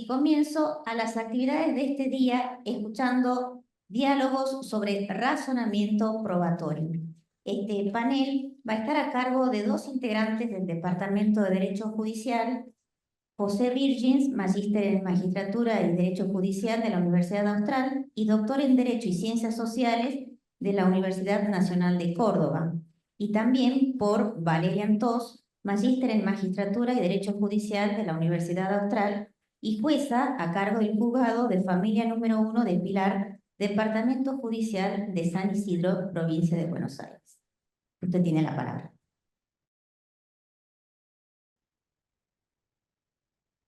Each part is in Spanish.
comienzo a las actividades de este día escuchando diálogos sobre razonamiento probatorio. Este panel va a estar a cargo de dos integrantes del Departamento de Derecho Judicial, José Virgins, magíster en Magistratura y Derecho Judicial de la Universidad Austral y doctor en Derecho y Ciencias Sociales de la Universidad Nacional de Córdoba, y también por Valeria Antós, magíster en Magistratura y Derecho Judicial de la Universidad Austral y jueza a cargo del Juzgado de Familia número 1 de Pilar, Departamento Judicial de San Isidro, Provincia de Buenos Aires. Usted tiene la palabra.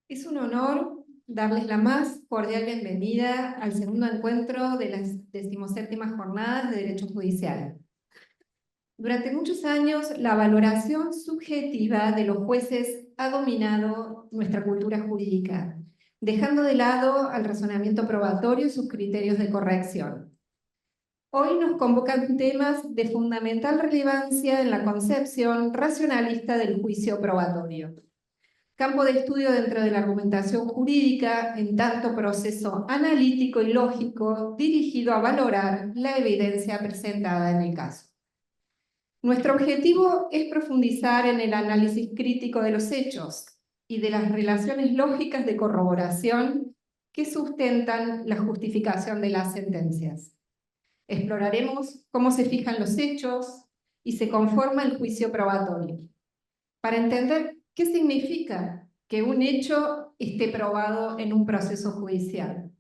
Es un honor darles la más cordial bienvenida al segundo encuentro de las 17ª Jornadas de Derecho Judicial. Durante muchos años, la valoración subjetiva de los jueces ha dominado nuestra cultura jurídica, dejando de lado al razonamiento probatorio y sus criterios de corrección. Hoy nos convocan temas de fundamental relevancia en la concepción racionalista del juicio probatorio. Campo de estudio dentro de la argumentación jurídica en tanto proceso analítico y lógico dirigido a valorar la evidencia presentada en el caso. Nuestro objetivo es profundizar en el análisis crítico de los hechos y de las relaciones lógicas de corroboración que sustentan la justificación de las sentencias. Exploraremos cómo se fijan los hechos y se conforma el juicio probatorio, para entender qué significa que un hecho esté probado en un proceso judicial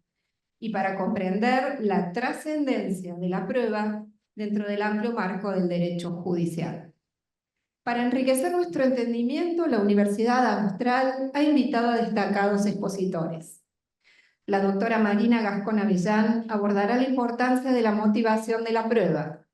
y para comprender la trascendencia de la prueba dentro del amplio marco del derecho judicial. Para enriquecer nuestro entendimiento, la Universidad Austral ha invitado a destacados expositores. La doctora Marina Gascón Avellán abordará la importancia de la motivación de la prueba,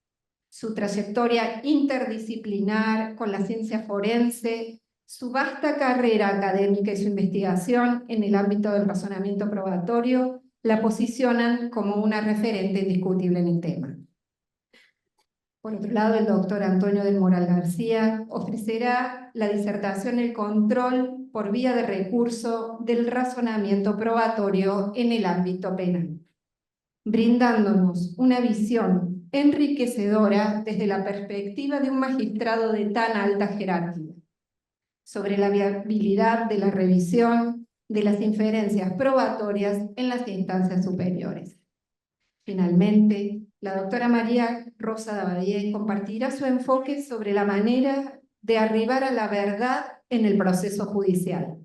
su trayectoria interdisciplinar con la ciencia forense, su vasta carrera académica y su investigación en el ámbito del razonamiento probatorio la posicionan como una referente indiscutible en el tema. Por otro lado, el doctor Antonio del Moral García ofrecerá la disertación El control por vía de recurso del razonamiento probatorio en el ámbito penal, brindándonos una visión enriquecedora desde la perspectiva de un magistrado de tan alta jerarquía, sobre la viabilidad de la revisión de las inferencias probatorias en las instancias superiores. Finalmente, la doctora María Rosa Dabadie compartirá su enfoque sobre la manera de arribar a la verdad en el proceso judicial,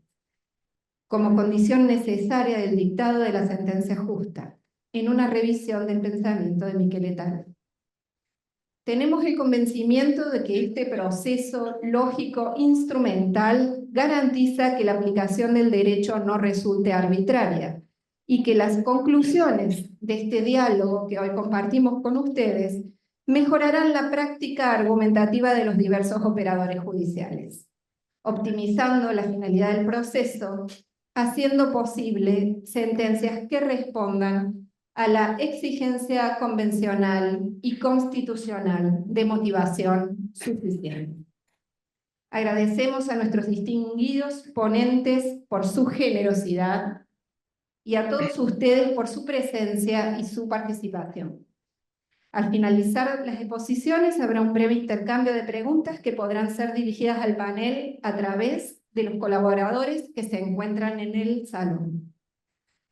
como condición necesaria del dictado de la sentencia justa, en una revisión del pensamiento de Miquel Etala. Tenemos el convencimiento de que este proceso lógico instrumental garantiza que la aplicación del derecho no resulte arbitraria y que las conclusiones de este diálogo que hoy compartimos con ustedes mejorarán la práctica argumentativa de los diversos operadores judiciales, optimizando la finalidad del proceso, haciendo posible sentencias que respondan a la exigencia convencional y constitucional de motivación suficiente. Agradecemos a nuestros distinguidos ponentes por su generosidad y a todos ustedes por su presencia y su participación. Al finalizar las exposiciones habrá un breve intercambio de preguntas que podrán ser dirigidas al panel a través de los colaboradores que se encuentran en el salón.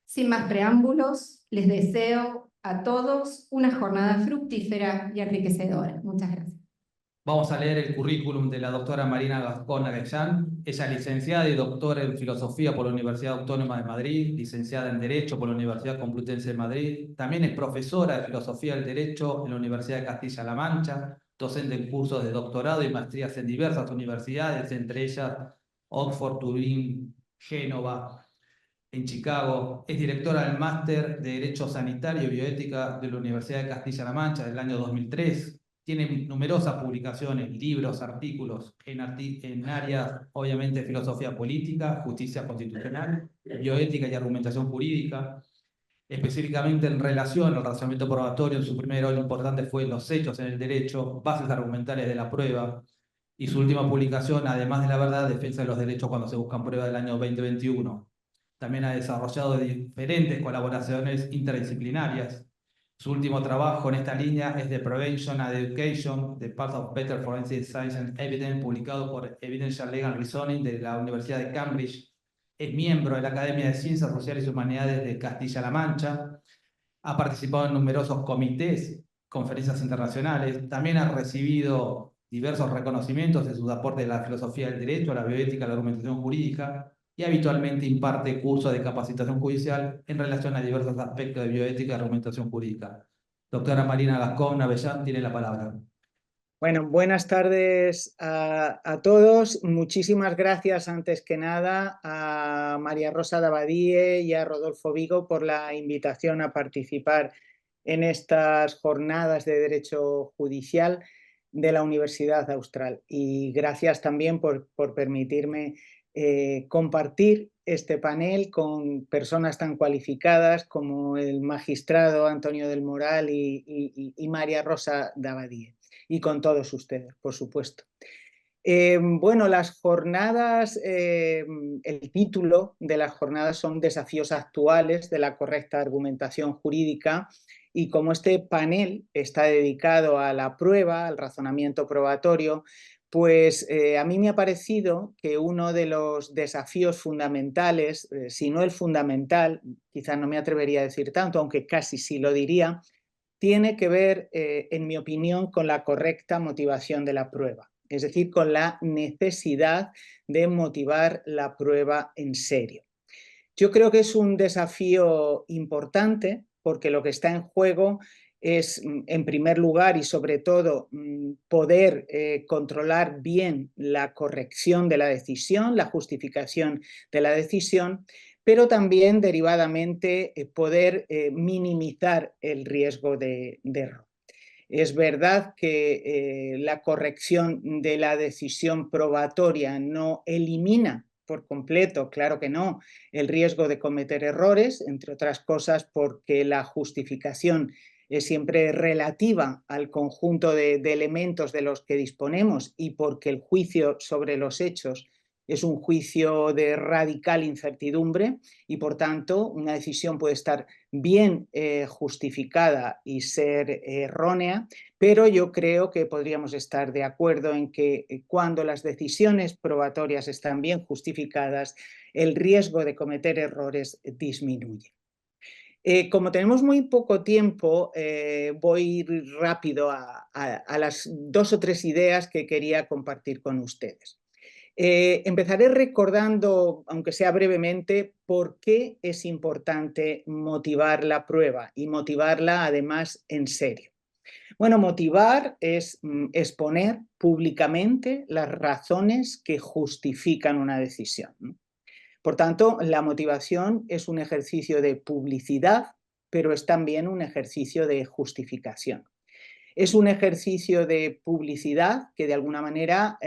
Sin más preámbulos, les deseo a todos una jornada fructífera y enriquecedora. Muchas gracias. Vamos a leer el currículum de la doctora Marina Gascón Avellán. Ella es licenciada y doctora en Filosofía por la Universidad Autónoma de Madrid, licenciada en Derecho por la Universidad Complutense de Madrid. También es profesora de Filosofía del Derecho en la Universidad de Castilla-La Mancha, docente en cursos de doctorado y maestrías en diversas universidades, entre ellas Oxford, Turín, Génova, en Chicago. Es directora del Máster de Derecho Sanitario y Bioética de la Universidad de Castilla-La Mancha del año 2003. Tiene numerosas publicaciones, libros, artículos en áreas, obviamente, filosofía política, justicia constitucional, bioética y argumentación jurídica. Específicamente en relación al razonamiento probatorio, en su primer rol importante fue Los hechos en el derecho, bases argumentales de la prueba, y su última publicación, Además de la verdad, defensa de los derechos cuando se buscan pruebas, del año 2021. También ha desarrollado diferentes colaboraciones interdisciplinarias. Su último trabajo en esta línea es The Prevention and Education, The Path of Better Forensic Science and Evidence, publicado por Evidential Legal Reasoning de la Universidad de Cambridge. Es miembro de la Academia de Ciencias Sociales y Humanidades de Castilla-La Mancha. Ha participado en numerosos comités, conferencias internacionales. También ha recibido diversos reconocimientos de sus aportes a la filosofía del derecho, a la bioética, a la argumentación jurídica, y habitualmente imparte cursos de capacitación judicial en relación a diversos aspectos de bioética y argumentación jurídica. Doctora Marina Gascón Avellán tiene la palabra. Bueno, buenas tardes a todos. Muchísimas gracias antes que nada a María Rosa Dabadie y a Rodolfo Vigo por la invitación a participar en estas jornadas de Derecho Judicial de la Universidad Austral. Y gracias también por permitirme compartir este panel con personas tan cualificadas como el magistrado Antonio del Moral y María Rosa Dabadie. Y con todos ustedes, por supuesto. Bueno, las jornadas, el título de las jornadas son Desafíos actuales de la correcta argumentación jurídica, y como este panel está dedicado a la prueba, al razonamiento probatorio, pues a mí me ha parecido que uno de los desafíos fundamentales, si no el fundamental, quizás no me atrevería a decir tanto, aunque casi sí lo diría, tiene que ver, en mi opinión, con la correcta motivación de la prueba, es decir, con la necesidad de motivar la prueba en serio. Yo creo que es un desafío importante porque lo que está en juego es, en primer lugar y sobre todo, poder controlar bien la corrección de la decisión, la justificación de la decisión, pero también derivadamente poder minimizar el riesgo de error. Es verdad que la corrección de la decisión probatoria no elimina por completo, claro que no, el riesgo de cometer errores, entre otras cosas porque la justificación es siempre relativa al conjunto de elementos de los que disponemos y porque el juicio sobre los hechos es un juicio de radical incertidumbre y, por tanto, una decisión puede estar bien justificada y ser errónea, pero yo creo que podríamos estar de acuerdo en que cuando las decisiones probatorias están bien justificadas, el riesgo de cometer errores disminuye. Como tenemos muy poco tiempo, voy a ir rápido a las 2 o 3 ideas que quería compartir con ustedes. Empezaré recordando, aunque sea brevemente, por qué es importante motivar la prueba y motivarla además en serio. Bueno, motivar es exponer públicamente las razones que justifican una decisión, ¿no? Por tanto, la motivación es un ejercicio de publicidad, pero es también un ejercicio de justificación. Es un ejercicio de publicidad que de alguna manera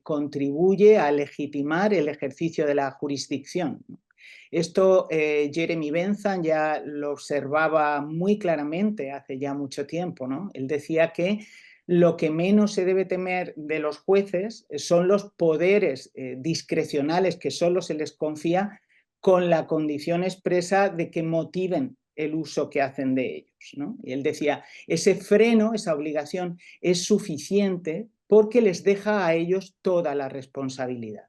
contribuye a legitimar el ejercicio de la jurisdicción. Esto Jeremy Bentham ya lo observaba muy claramente hace ya mucho tiempo, ¿no? Él decía que lo que menos se debe temer de los jueces son los poderes discrecionales que solo se les confía con la condición expresa de que motiven el uso que hacen de ellos, ¿no? Y él decía, ese freno, esa obligación es suficiente porque les deja a ellos toda la responsabilidad.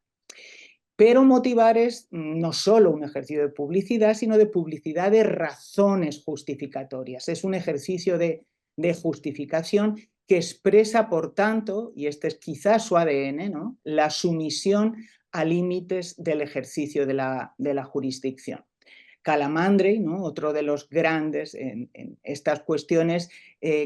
Pero motivar es no solo un ejercicio de publicidad, sino de publicidad de razones justificatorias. Es un ejercicio de justificación que expresa, por tanto, y este es quizás su ADN, ¿no?, la sumisión a límites del ejercicio de la jurisdicción. Calamandrei, ¿no?, otro de los grandes en estas cuestiones,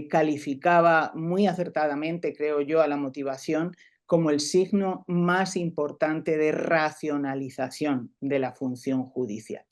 calificaba muy acertadamente, creo yo, a la motivación como el signo más importante de racionalización de la función judicial.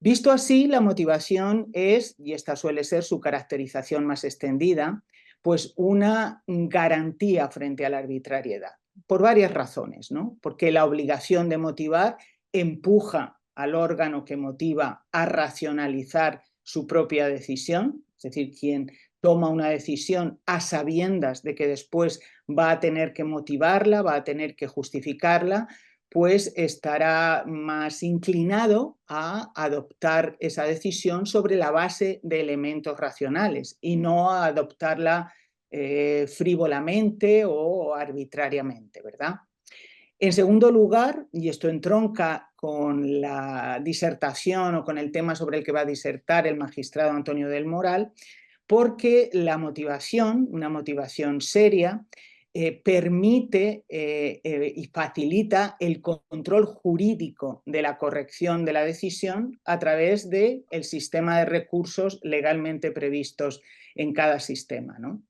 Visto así, la motivación es, y esta suele ser su caracterización más extendida, pues una garantía frente a la arbitrariedad, por varias razones, ¿no? Porque la obligación de motivar empuja al órgano que motiva a racionalizar su propia decisión, es decir, quien toma una decisión a sabiendas de que después va a tener que motivarla, va a tener que justificarla, pues estará más inclinado a adoptar esa decisión sobre la base de elementos racionales y no a adoptarla frívolamente o arbitrariamente, ¿verdad? En segundo lugar, y esto entronca con la disertación o con el tema sobre el que va a disertar el magistrado Antonio del Moral, porque la motivación, una motivación seria, permite y facilita el control jurídico de la corrección de la decisión a través del sistema de recursos legalmente previstos en cada sistema, ¿no?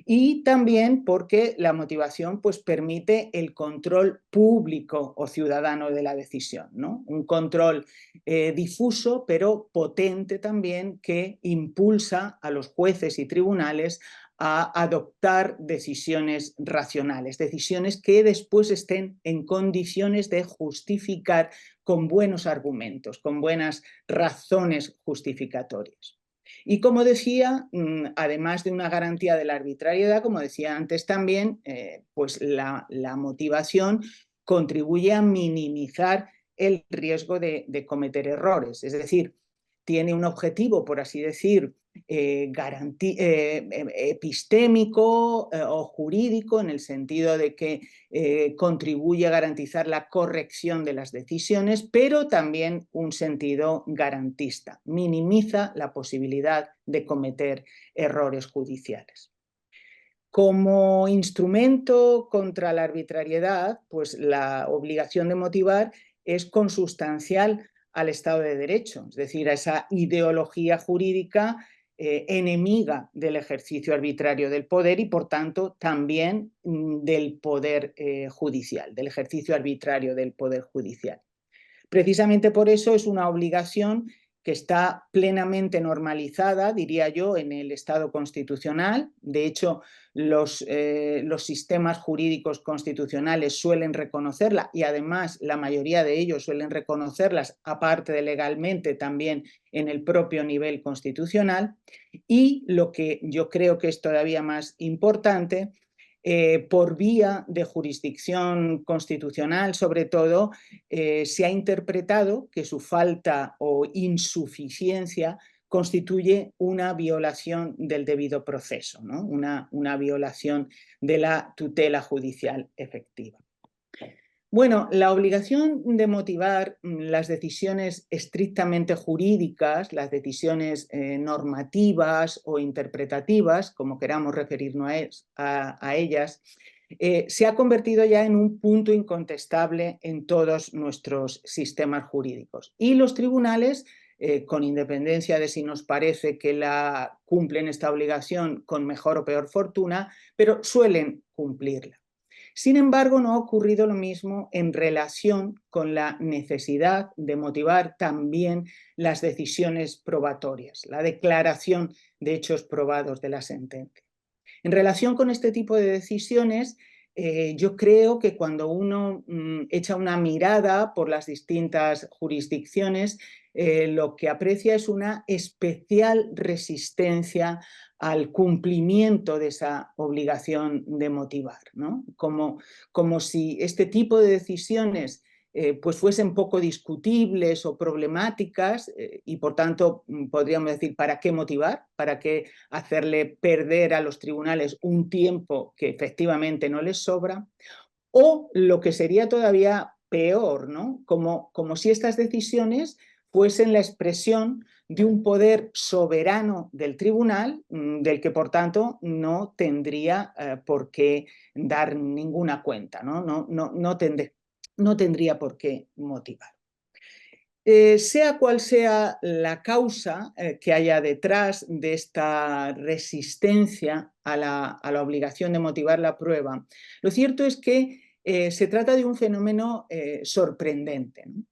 Y también porque la motivación pues, permite el control público o ciudadano de la decisión, ¿no? Un control difuso pero potente también que impulsa a los jueces y tribunales a adoptar decisiones racionales, decisiones que después estén en condiciones de justificar con buenos argumentos, con buenas razones justificatorias. Y como decía, además de una garantía de la arbitrariedad, como decía antes también, pues la motivación contribuye a minimizar el riesgo de cometer errores. Es decir, tiene un objetivo, por así decir, epistémico o jurídico, en el sentido de que contribuye a garantizar la corrección de las decisiones, pero también un sentido garantista, minimiza la posibilidad de cometer errores judiciales. Como instrumento contra la arbitrariedad, pues la obligación de motivar es consustancial al Estado de Derecho, es decir, a esa ideología jurídica enemiga del ejercicio arbitrario del poder y, por tanto, también del poder judicial, del ejercicio arbitrario del poder judicial. Precisamente por eso es una obligación que está plenamente normalizada, diría yo, en el Estado constitucional. De hecho, los sistemas jurídicos constitucionales suelen reconocerla y además la mayoría de ellos suelen reconocerlas, aparte de legalmente, también en el propio nivel constitucional. Y lo que yo creo que es todavía más importante, por vía de jurisdicción constitucional, sobre todo, se ha interpretado que su falta o insuficiencia constituye una violación del debido proceso, ¿no? Una violación de la tutela judicial efectiva. Bueno, la obligación de motivar las decisiones estrictamente jurídicas, las decisiones normativas o interpretativas, como queramos referirnos a ellas, se ha convertido ya en un punto incontestable en todos nuestros sistemas jurídicos. Y los tribunales, con independencia de si nos parece que la cumplen esta obligación con mejor o peor fortuna, pero suelen cumplirla. Sin embargo, no ha ocurrido lo mismo en relación con la necesidad de motivar también las decisiones probatorias, la declaración de hechos probados de la sentencia. En relación con este tipo de decisiones, yo creo que cuando uno echa una mirada por las distintas jurisdicciones, lo que aprecia es una especial resistencia al cumplimiento de esa obligación de motivar, ¿no? Como si este tipo de decisiones pues fuesen poco discutibles o problemáticas y por tanto podríamos decir, ¿para qué motivar? ¿Para qué hacerle perder a los tribunales un tiempo que efectivamente no les sobra? O lo que sería todavía peor, ¿no? Como si estas decisiones fuesen la expresión de un poder soberano del tribunal, del que por tanto no tendría por qué dar ninguna cuenta, ¿no? No tendría por qué motivar. Sea cual sea la causa que haya detrás de esta resistencia a la obligación de motivar la prueba, lo cierto es que se trata de un fenómeno sorprendente, ¿no?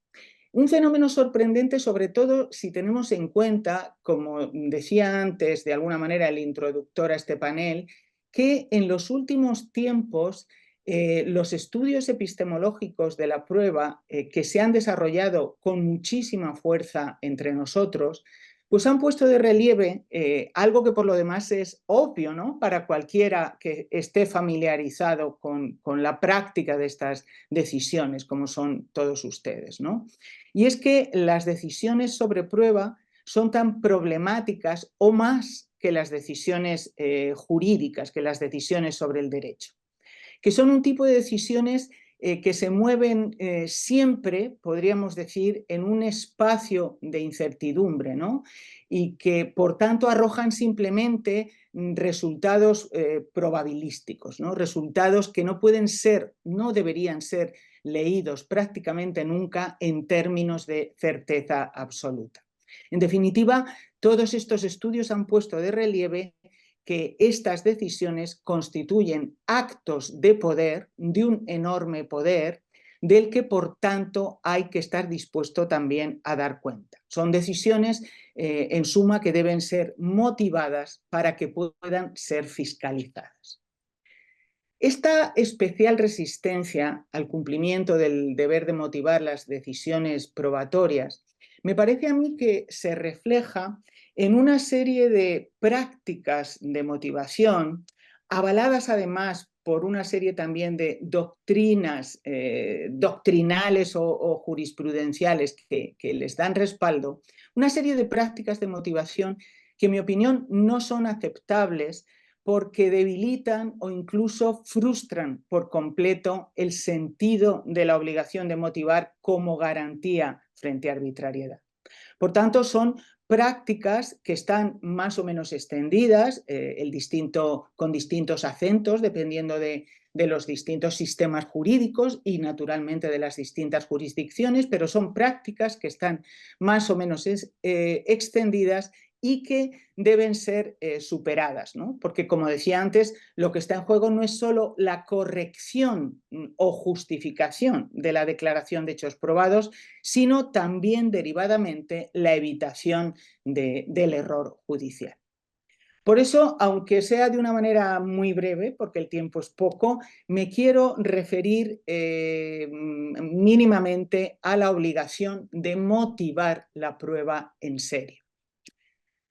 Un fenómeno sorprendente, sobre todo si tenemos en cuenta, como decía antes de alguna manera el introductor a este panel, que en los últimos tiempos los estudios epistemológicos de la prueba que se han desarrollado con muchísima fuerza entre nosotros, pues han puesto de relieve algo que por lo demás es obvio, ¿no?, para cualquiera que esté familiarizado con la práctica de estas decisiones, como son todos ustedes, ¿no? Y es que las decisiones sobre prueba son tan problemáticas o más que las decisiones jurídicas, que las decisiones sobre el derecho, que son un tipo de decisiones que se mueven siempre, podríamos decir, en un espacio de incertidumbre, ¿no? Y que, por tanto, arrojan simplemente resultados probabilísticos, ¿no? Resultados que no pueden ser, no deberían ser leídos prácticamente nunca en términos de certeza absoluta. En definitiva, todos estos estudios han puesto de relieve que estas decisiones constituyen actos de poder, de un enorme poder, del que por tanto hay que estar dispuesto también a dar cuenta. Son decisiones, en suma, que deben ser motivadas para que puedan ser fiscalizadas. Esta especial resistencia al cumplimiento del deber de motivar las decisiones probatorias me parece a mí que se refleja en una serie de prácticas de motivación, avaladas además por una serie también de doctrinas doctrinales o jurisprudenciales que les dan respaldo, una serie de prácticas de motivación que en mi opinión no son aceptables porque debilitan o incluso frustran por completo el sentido de la obligación de motivar como garantía frente a arbitrariedad. Por tanto, son prácticas que están más o menos extendidas, con distintos acentos, dependiendo de los distintos sistemas jurídicos y naturalmente de las distintas jurisdicciones, pero son prácticas que están más o menos extendidas y que deben ser superadas, ¿no? Porque, como decía antes, lo que está en juego no es solo la corrección o justificación de la declaración de hechos probados, sino también derivadamente la evitación del error judicial. Por eso, aunque sea de una manera muy breve, porque el tiempo es poco, me quiero referir mínimamente a la obligación de motivar la prueba en serio.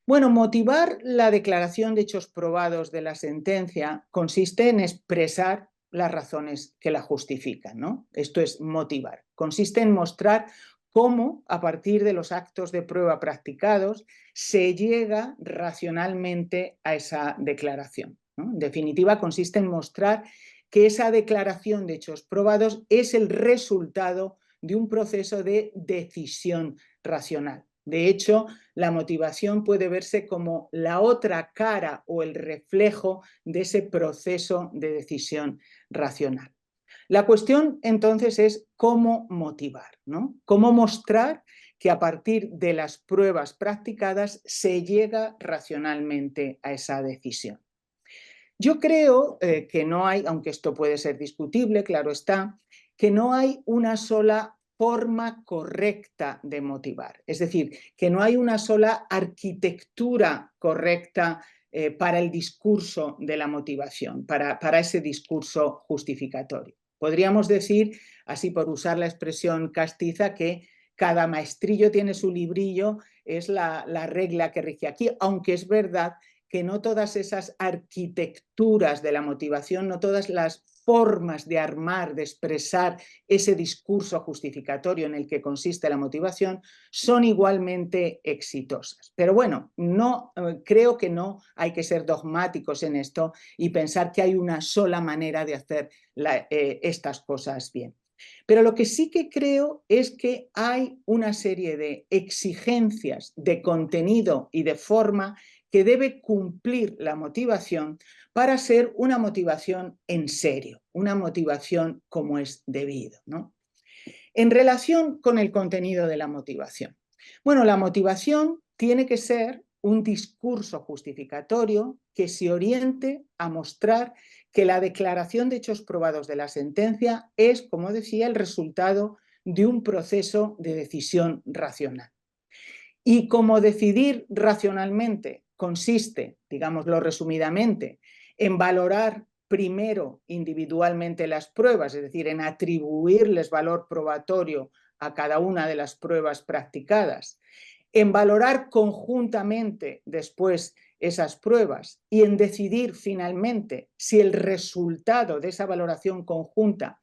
Bueno, motivar la declaración de hechos probados de la sentencia consiste en expresar las razones que la justifican, ¿no? Esto es motivar. Consiste en mostrar cómo, a partir de los actos de prueba practicados, se llega racionalmente a esa declaración, ¿no? En definitiva, consiste en mostrar que esa declaración de hechos probados es el resultado de un proceso de decisión racional. De hecho, la motivación puede verse como la otra cara o el reflejo de ese proceso de decisión racional. La cuestión entonces es cómo motivar, ¿no? Cómo mostrar que a partir de las pruebas practicadas se llega racionalmente a esa decisión. Yo creo que no hay, aunque esto puede ser discutible, claro está, que no hay una sola forma correcta de motivar. Es decir, que no hay una sola arquitectura correcta para el discurso de la motivación, para ese discurso justificatorio. Podríamos decir, así por usar la expresión castiza, que cada maestrillo tiene su librillo, es la regla que rige aquí, aunque es verdad que no todas esas arquitecturas de la motivación, no todas las formas de armar, de expresar ese discurso justificatorio en el que consiste la motivación son igualmente exitosas. Pero bueno, creo que no hay que ser dogmáticos en esto y pensar que hay una sola manera de hacer estas cosas bien. Pero lo que sí que creo es que hay una serie de exigencias de contenido y de forma que debe cumplir la motivación para ser una motivación en serio, una motivación como es debido, ¿no? En relación con el contenido de la motivación. Bueno, la motivación tiene que ser un discurso justificatorio que se oriente a mostrar que la declaración de hechos probados de la sentencia es, como decía, el resultado de un proceso de decisión racional. Y como decidir racionalmente consiste, digámoslo resumidamente, en valorar primero individualmente las pruebas, es decir, en atribuirles valor probatorio a cada una de las pruebas practicadas, en valorar conjuntamente después esas pruebas y en decidir finalmente si el resultado de esa valoración conjunta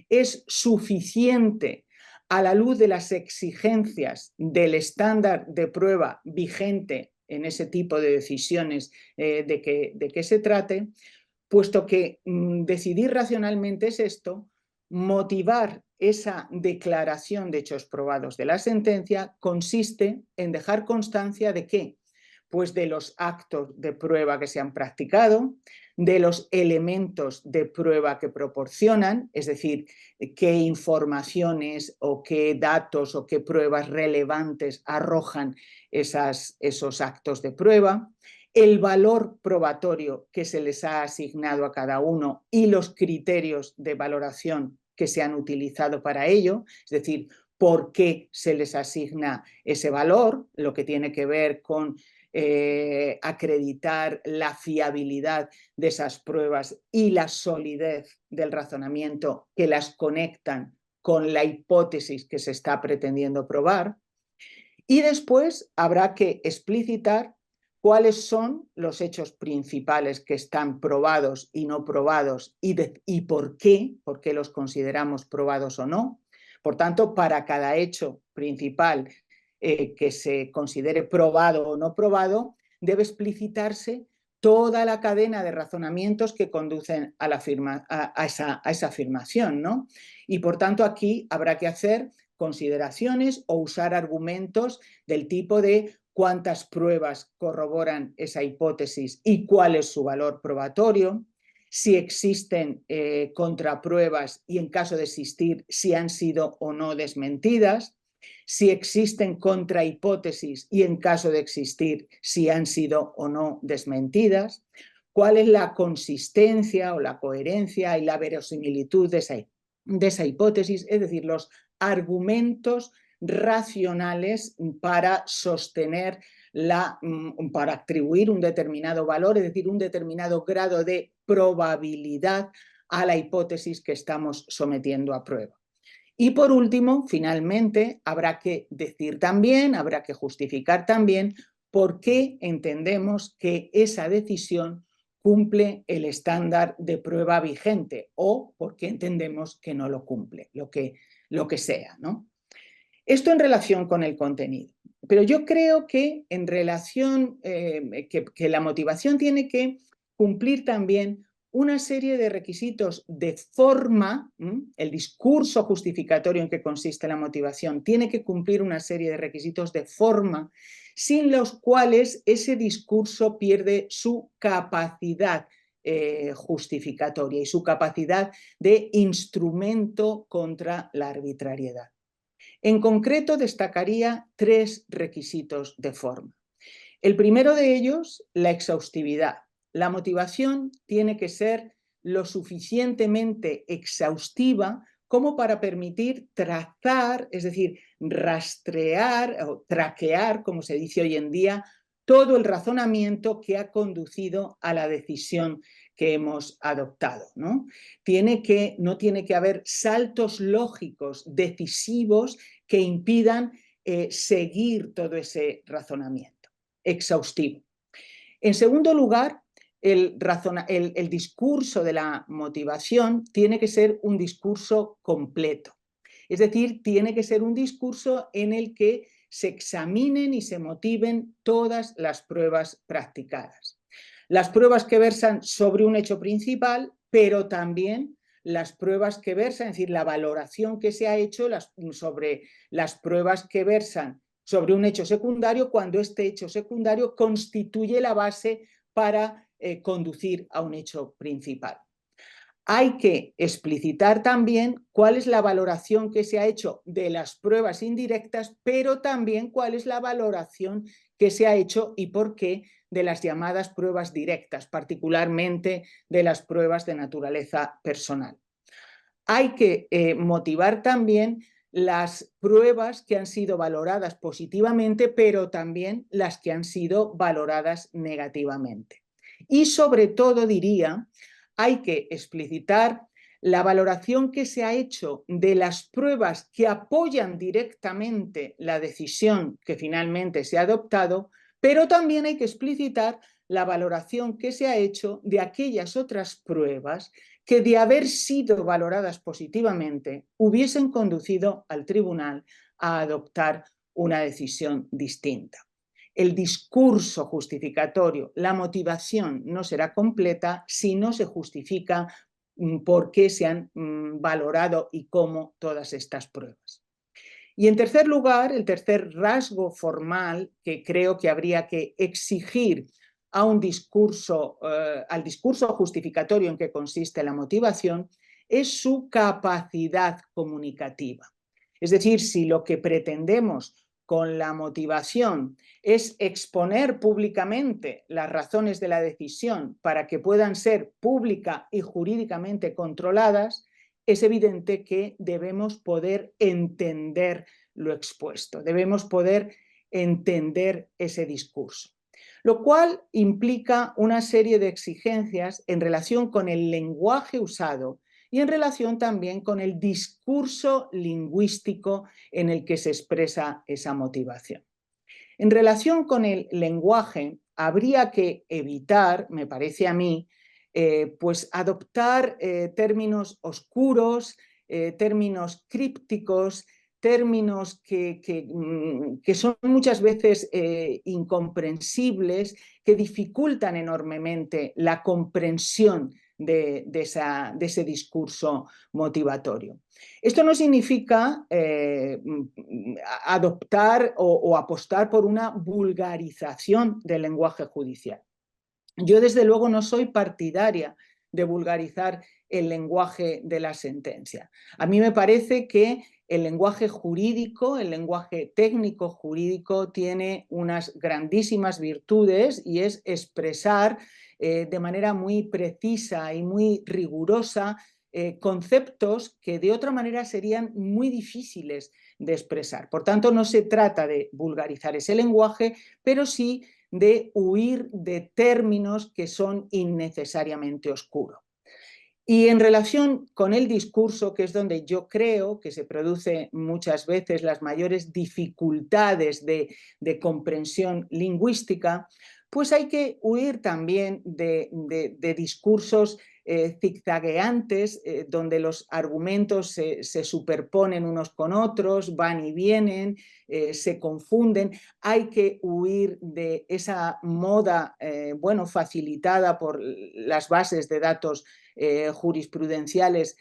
es suficiente a la luz de las exigencias del estándar de prueba vigente en ese tipo de decisiones de que se trate, puesto que decidir racionalmente es esto, motivar esa declaración de hechos probados de la sentencia consiste en dejar constancia de qué, pues de los actos de prueba que se han practicado, de los elementos de prueba que proporcionan, es decir, qué informaciones o qué datos o qué pruebas relevantes arrojan esos actos de prueba, el valor probatorio que se les ha asignado a cada uno y los criterios de valoración que se han utilizado para ello, es decir, por qué se les asigna ese valor, lo que tiene que ver con acreditar la fiabilidad de esas pruebas y la solidez del razonamiento que las conectan con la hipótesis que se está pretendiendo probar. Y después habrá que explicitar cuáles son los hechos principales que están probados y no probados y por qué los consideramos probados o no. Por tanto, para cada hecho principal que se considere probado o no probado, debe explicitarse toda la cadena de razonamientos que conducen a esa afirmación, ¿no? Y por tanto, aquí habrá que hacer consideraciones o usar argumentos del tipo de cuántas pruebas corroboran esa hipótesis y cuál es su valor probatorio, si existen contrapruebas y en caso de existir, si han sido o no desmentidas, si existen contrahipótesis y en caso de existir, si han sido o no desmentidas, cuál es la consistencia o la coherencia y la verosimilitud de esa hipótesis, es decir, los argumentos racionales para sostener para atribuir un determinado valor, es decir, un determinado grado de probabilidad a la hipótesis que estamos sometiendo a prueba. Y por último, finalmente, habrá que decir también, habrá que justificar también por qué entendemos que esa decisión cumple el estándar de prueba vigente o por qué entendemos que no lo cumple, lo que sea, ¿no? Esto en relación con el contenido. Pero yo creo que en relación, que la motivación tiene que cumplir también una serie de requisitos de forma, el discurso justificatorio en que consiste la motivación tiene que cumplir una serie de requisitos de forma sin los cuales ese discurso pierde su capacidad justificatoria y su capacidad de instrumento contra la arbitrariedad. En concreto, destacaría 3 requisitos de forma. El primero de ellos, la exhaustividad. La motivación tiene que ser lo suficientemente exhaustiva como para permitir trazar, es decir, rastrear o traquear, como se dice hoy en día, todo el razonamiento que ha conducido a la decisión que hemos adoptado, ¿no? No tiene que haber saltos lógicos decisivos que impidan seguir todo ese razonamiento exhaustivo. En segundo lugar, el discurso de la motivación tiene que ser un discurso completo. Es decir, tiene que ser un discurso en el que se examinen y se motiven todas las pruebas practicadas. Las pruebas que versan sobre un hecho principal, pero también las pruebas que versan, es decir, la valoración que se ha hecho sobre las pruebas que versan sobre un hecho secundario cuando este hecho secundario constituye la base para conducir a un hecho principal. Hay que explicitar también cuál es la valoración que se ha hecho de las pruebas indirectas, pero también cuál es la valoración que se ha hecho y por qué de las llamadas pruebas directas, particularmente de las pruebas de naturaleza personal. Hay que motivar también las pruebas que han sido valoradas positivamente, pero también las que han sido valoradas negativamente. Y sobre todo, diría, hay que explicitar la valoración que se ha hecho de las pruebas que apoyan directamente la decisión que finalmente se ha adoptado, pero también hay que explicitar la valoración que se ha hecho de aquellas otras pruebas que, de haber sido valoradas positivamente, hubiesen conducido al tribunal a adoptar una decisión distinta. El discurso justificatorio, la motivación no será completa si no se justifica por qué se han valorado y cómo todas estas pruebas. Y en tercer lugar, el tercer rasgo formal que creo que habría que exigir a un discurso, al discurso justificatorio en que consiste la motivación, es su capacidad comunicativa. Es decir, si lo que pretendemos con la motivación es exponer públicamente las razones de la decisión para que puedan ser pública y jurídicamente controladas, es evidente que debemos poder entender lo expuesto, debemos poder entender ese discurso, lo cual implica una serie de exigencias en relación con el lenguaje usado y en relación también con el discurso lingüístico en el que se expresa esa motivación. En relación con el lenguaje, habría que evitar, me parece a mí, pues adoptar términos oscuros, términos crípticos, términos que son muchas veces incomprensibles, que dificultan enormemente la comprensión de ese discurso motivatorio. Esto no significa adoptar o apostar por una vulgarización del lenguaje judicial. Yo, desde luego, no soy partidaria de vulgarizar el lenguaje de la sentencia. A mí me parece que el lenguaje jurídico, el lenguaje técnico jurídico, tiene unas grandísimas virtudes y es expresar de manera muy precisa y muy rigurosa conceptos que de otra manera serían muy difíciles de expresar. Por tanto, no se trata de vulgarizar ese lenguaje, pero sí de huir de términos que son innecesariamente oscuros. Y en relación con el discurso, que es donde yo creo que se producen muchas veces las mayores dificultades de comprensión lingüística, pues hay que huir también de discursos zigzagueantes, donde los argumentos se superponen unos con otros, van y vienen, se confunden. Hay que huir de esa moda, facilitada por las bases de datos jurisprudenciales,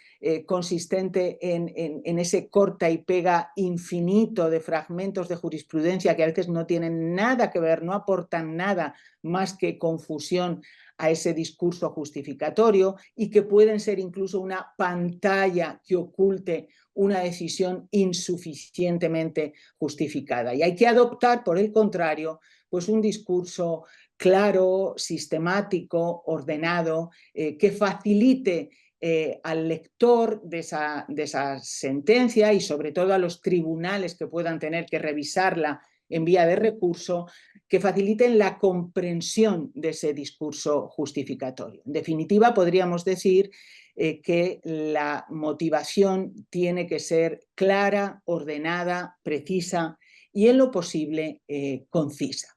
consistente en ese corta y pega infinito de fragmentos de jurisprudencia que a veces no tienen nada que ver, no aportan nada más que confusión a ese discurso justificatorio y que pueden ser incluso una pantalla que oculte una decisión insuficientemente justificada. Y hay que adoptar, por el contrario, pues un discurso claro, sistemático, ordenado, que facilite al lector de esa sentencia y sobre todo a los tribunales que puedan tener que revisarla en vía de recurso, que faciliten la comprensión de ese discurso justificatorio. En definitiva, podríamos decir que la motivación tiene que ser clara, ordenada, precisa y en lo posible concisa.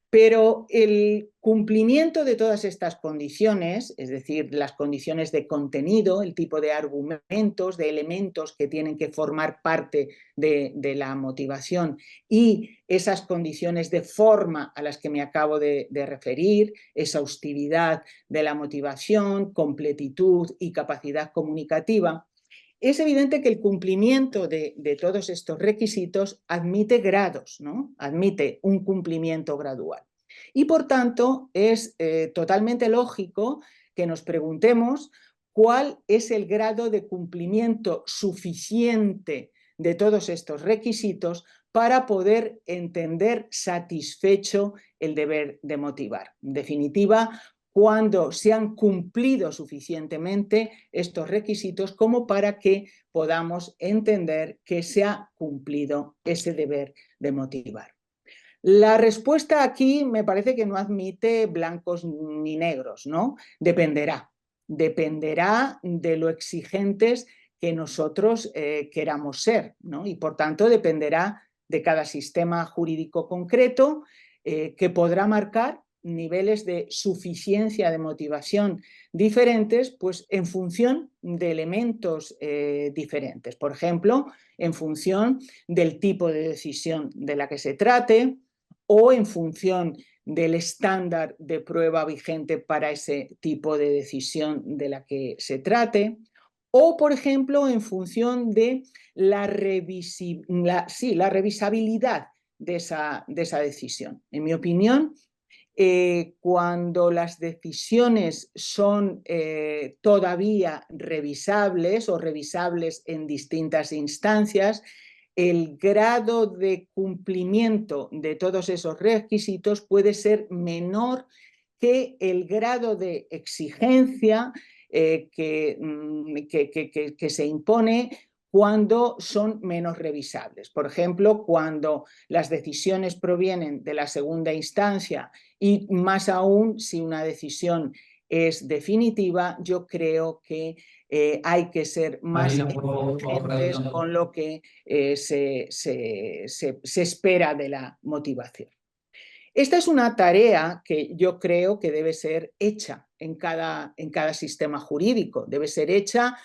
Pero el cumplimiento de todas estas condiciones, es decir, las condiciones de contenido, el tipo de argumentos, de elementos que tienen que formar parte de la motivación y esas condiciones de forma a las que me acabo de referir, exhaustividad de la motivación, completitud y capacidad comunicativa, es evidente que el cumplimiento de todos estos requisitos admite grados, ¿no? Admite un cumplimiento gradual. Y por tanto es totalmente lógico que nos preguntemos cuál es el grado de cumplimiento suficiente de todos estos requisitos para poder entender satisfecho el deber de motivar. En definitiva, cuando se han cumplido suficientemente estos requisitos como para que podamos entender que se ha cumplido ese deber de motivar. La respuesta aquí me parece que no admite blancos ni negros, ¿no? Dependerá. dependerá de lo exigentes que nosotros queramos ser, ¿no? Y por tanto dependerá de cada sistema jurídico concreto que podrá marcar niveles de suficiencia de motivación diferentes, pues en función de elementos diferentes. Por ejemplo, en función del tipo de decisión de la que se trate o en función del estándar de prueba vigente para ese tipo de decisión de la que se trate, o, por ejemplo, en función de la revisabilidad de esa decisión. En mi opinión, cuando las decisiones son todavía revisables o revisables en distintas instancias, el grado de cumplimiento de todos esos requisitos puede ser menor que el grado de exigencia que se impone cuando son menos revisables. Por ejemplo, cuando las decisiones provienen de la segunda instancia y más aún si una decisión es definitiva, yo creo que hay que ser más exigentes con lo que se espera de la motivación. Esta es una tarea que yo creo que debe ser hecha en cada sistema jurídico, debe ser hecha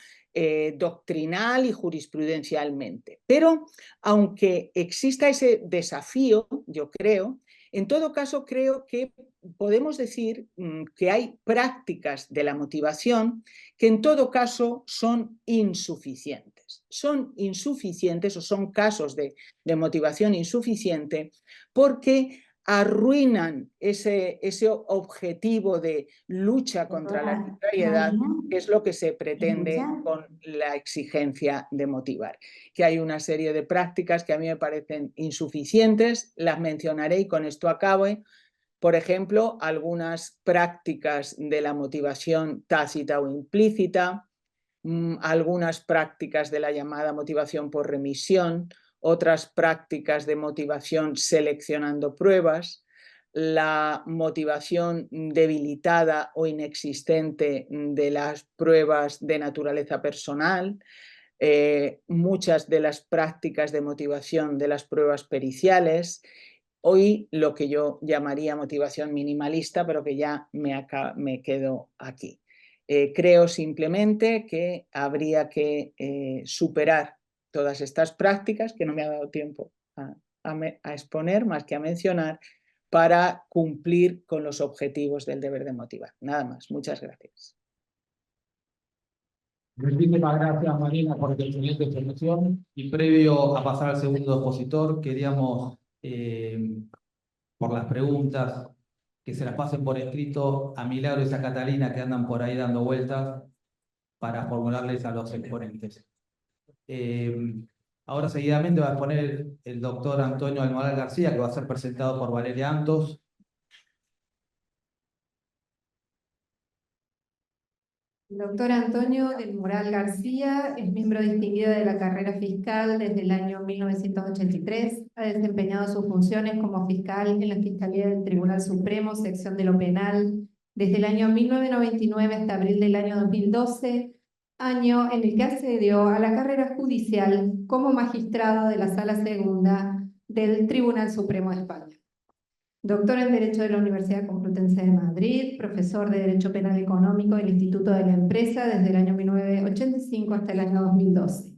doctrinal y jurisprudencialmente. Pero aunque exista ese desafío, yo creo, en todo caso creo que podemos decir que hay prácticas de la motivación que en todo caso son insuficientes. Son insuficientes o son casos de motivación insuficiente porque arruinan ese objetivo de lucha contra la arbitrariedad, que es lo que se pretende con la exigencia de motivar. Que hay una serie de prácticas que a mí me parecen insuficientes, las mencionaré y con esto acabo. Por ejemplo, algunas prácticas de la motivación tácita o implícita, algunas prácticas de la llamada motivación por remisión, otras prácticas de motivación seleccionando pruebas, la motivación debilitada o inexistente de las pruebas de naturaleza personal, muchas de las prácticas de motivación de las pruebas periciales, hoy lo que yo llamaría motivación minimalista, pero que ya me quedo aquí. Creo simplemente que habría que superar todas estas prácticas, que no me ha dado tiempo a exponer, más que a mencionar, para cumplir con los objetivos del deber de motivar. Nada más. Muchas gracias. Muchísimas gracias, Marina, por tu excelente intervención. Y previo a pasar al segundo expositor, queríamos, por las preguntas, que se las pasen por escrito a Milagros y a Catalina, que andan por ahí dando vueltas, para formularles a los exponentes. Ahora seguidamente va a exponer el doctor Antonio Almoral García, que va a ser presentado por Valeria Antos. El doctor Antonio del Moral García es miembro distinguido de la carrera fiscal desde el año 1983. Ha desempeñado sus funciones como fiscal en la Fiscalía del Tribunal Supremo, sección de lo penal, desde el año 1999 hasta abril del año 2012, año en el que accedió a la carrera judicial como magistrado de la Sala Segunda del Tribunal Supremo de España. Doctor en Derecho de la Universidad Complutense de Madrid, profesor de Derecho Penal Económico del Instituto de la Empresa desde el año 1985 hasta el año 2012.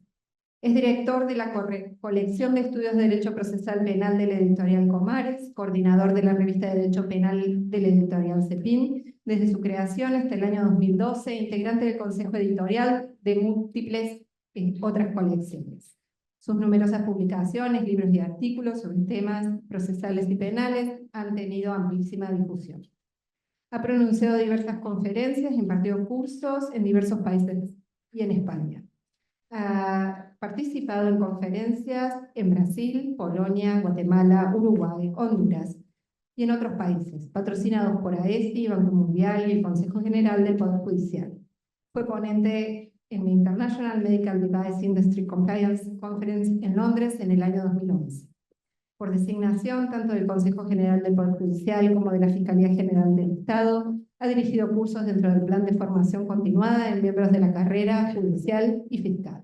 Es director de la colección de estudios de Derecho Procesal Penal de la Editorial Comares, coordinador de la revista de Derecho Penal de la Editorial Cepín, desde su creación hasta el año 2012, integrante del Consejo Editorial de múltiples otras colecciones. Sus numerosas publicaciones, libros y artículos sobre temas procesales y penales han tenido amplísima difusión. Ha pronunciado diversas conferencias y impartido cursos en diversos países y en España. Ha participado en conferencias en Brasil, Polonia, Guatemala, Uruguay, Honduras y en otros países, patrocinados por AESI, Banco Mundial y el Consejo General del Poder Judicial. Fue ponente en la International Medical Device Industry Compliance Conference en Londres en el año 2011. por designación tanto del Consejo General del Poder Judicial como de la Fiscalía General del Estado. Ha dirigido cursos dentro del plan de formación continuada en miembros de la carrera judicial y fiscal.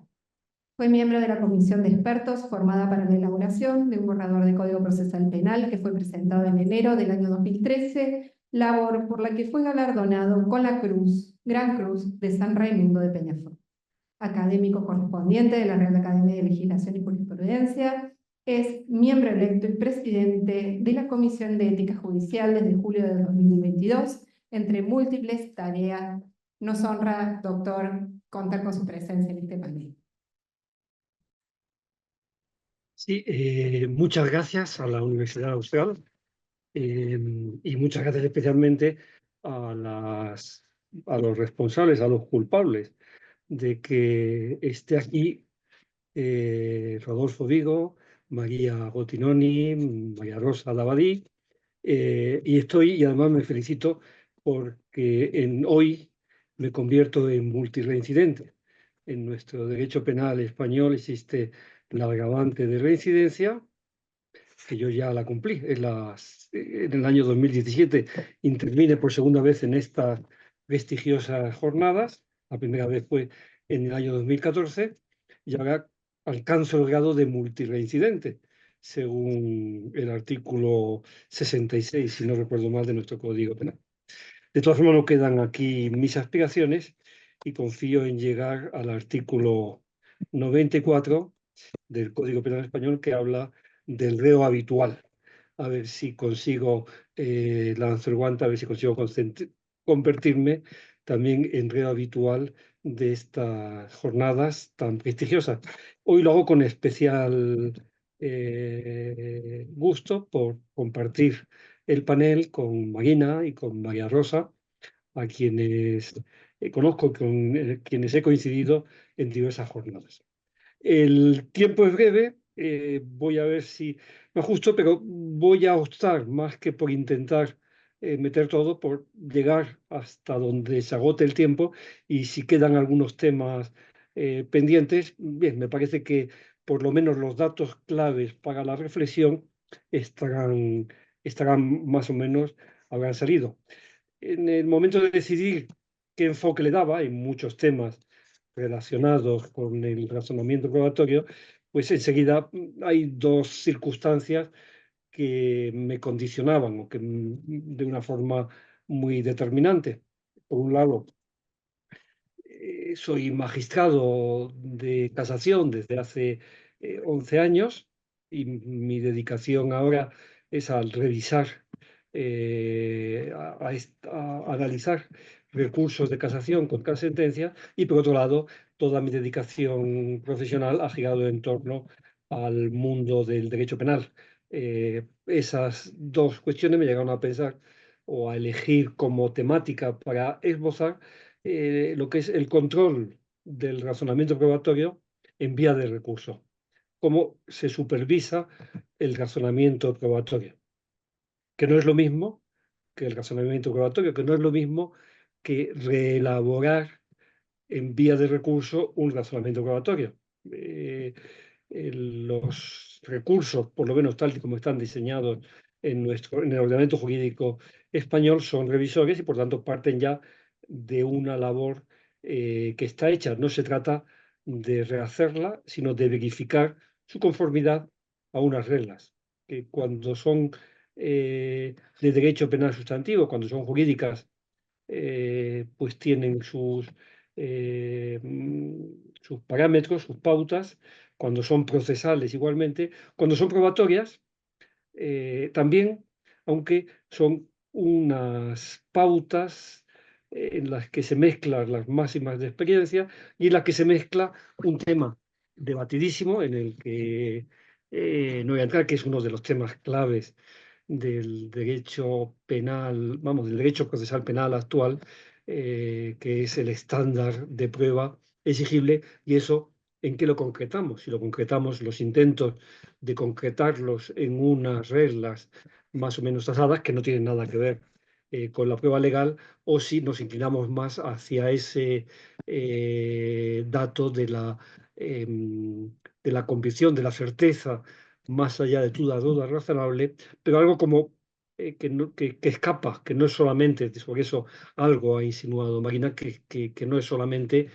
Fue miembro de la comisión de expertos formada para la elaboración de un borrador de Código Procesal Penal que fue presentado en enero del año 2013, labor por la que fue galardonado con la Gran Cruz de San Raimundo de Peñafort. Académico correspondiente de la Real Academia de Legislación y Jurisprudencia, es miembro electo y presidente de la Comisión de Ética Judicial desde julio de 2022, entre múltiples tareas. Nos honra, doctor, contar con su presencia en este panel. Sí, muchas gracias a la Universidad Austral y muchas gracias especialmente a los responsables, a los culpables de que esté aquí Rodolfo Vigo, María Gottinoni, María Rosa Dabadí, y además me felicito porque hoy me convierto en multireincidente. En nuestro derecho penal español existe la agravante de reincidencia, que yo ya la cumplí. En el año 2017 intervine por segunda vez en estas prestigiosas jornadas. La primera vez fue en el año 2014 y ahora alcanzo el grado de multireincidente, según el artículo 66, si no recuerdo mal, de nuestro Código Penal. De todas formas, no quedan aquí mis aspiraciones y confío en llegar al artículo 94 del Código Penal Español, que habla del reo habitual. A ver si consigo, lanzo el guante, a ver si consigo convertirme también en reo habitual de estas jornadas tan prestigiosas. Hoy lo hago con especial gusto por compartir el panel con Marina y con María Rosa, a quienes conozco, con quienes he coincidido en diversas jornadas. El tiempo es breve, voy a ver si me ajusto, pero voy a optar más que por intentar meter todo, por llegar hasta donde se agote el tiempo, y si quedan algunos temas pendientes, bien, me parece que por lo menos los datos claves para la reflexión estarán más o menos, habrán salido. En el momento de decidir qué enfoque le daba, en muchos temas relacionados con el razonamiento probatorio, pues enseguida hay dos circunstancias que me condicionaban o que de una forma muy determinante. Por un lado, soy magistrado de casación desde hace 11 años y mi dedicación ahora es al revisar, a analizar recursos de casación contra sentencia, y por otro lado, toda mi dedicación profesional ha girado en torno al mundo del derecho penal. Esas dos cuestiones me llegaron a pensar o a elegir como temática para esbozar lo que es el control del razonamiento probatorio en vía de recurso. Cómo se supervisa el razonamiento probatorio, que no es lo mismo que el razonamiento probatorio, que no es lo mismo que reelaborar en vía de recurso un razonamiento probatorio. Los recursos, por lo menos tal y como están diseñados en el ordenamiento jurídico español, son revisores y por tanto parten ya de una labor que está hecha. No se trata de rehacerla, sino de verificar su conformidad a unas reglas, que cuando son de derecho penal sustantivo, cuando son jurídicas, pues tienen sus parámetros, sus pautas. Cuando son procesales igualmente, cuando son probatorias también, aunque son unas pautas en las que se mezclan las máximas de experiencia y en las que se mezcla un tema debatidísimo en el que no voy a entrar, que es uno de los temas claves del derecho penal, vamos, del derecho procesal penal actual, que es el estándar de prueba exigible. Y eso, ¿en qué lo concretamos? Si lo concretamos, los intentos de concretarlos en unas reglas más o menos tasadas que no tienen nada que ver con la prueba legal, o si nos inclinamos más hacia ese dato de la convicción, de la certeza más allá de toda duda razonable, pero algo como que escapa, que no es solamente, por eso algo ha insinuado Marina, que no es solamente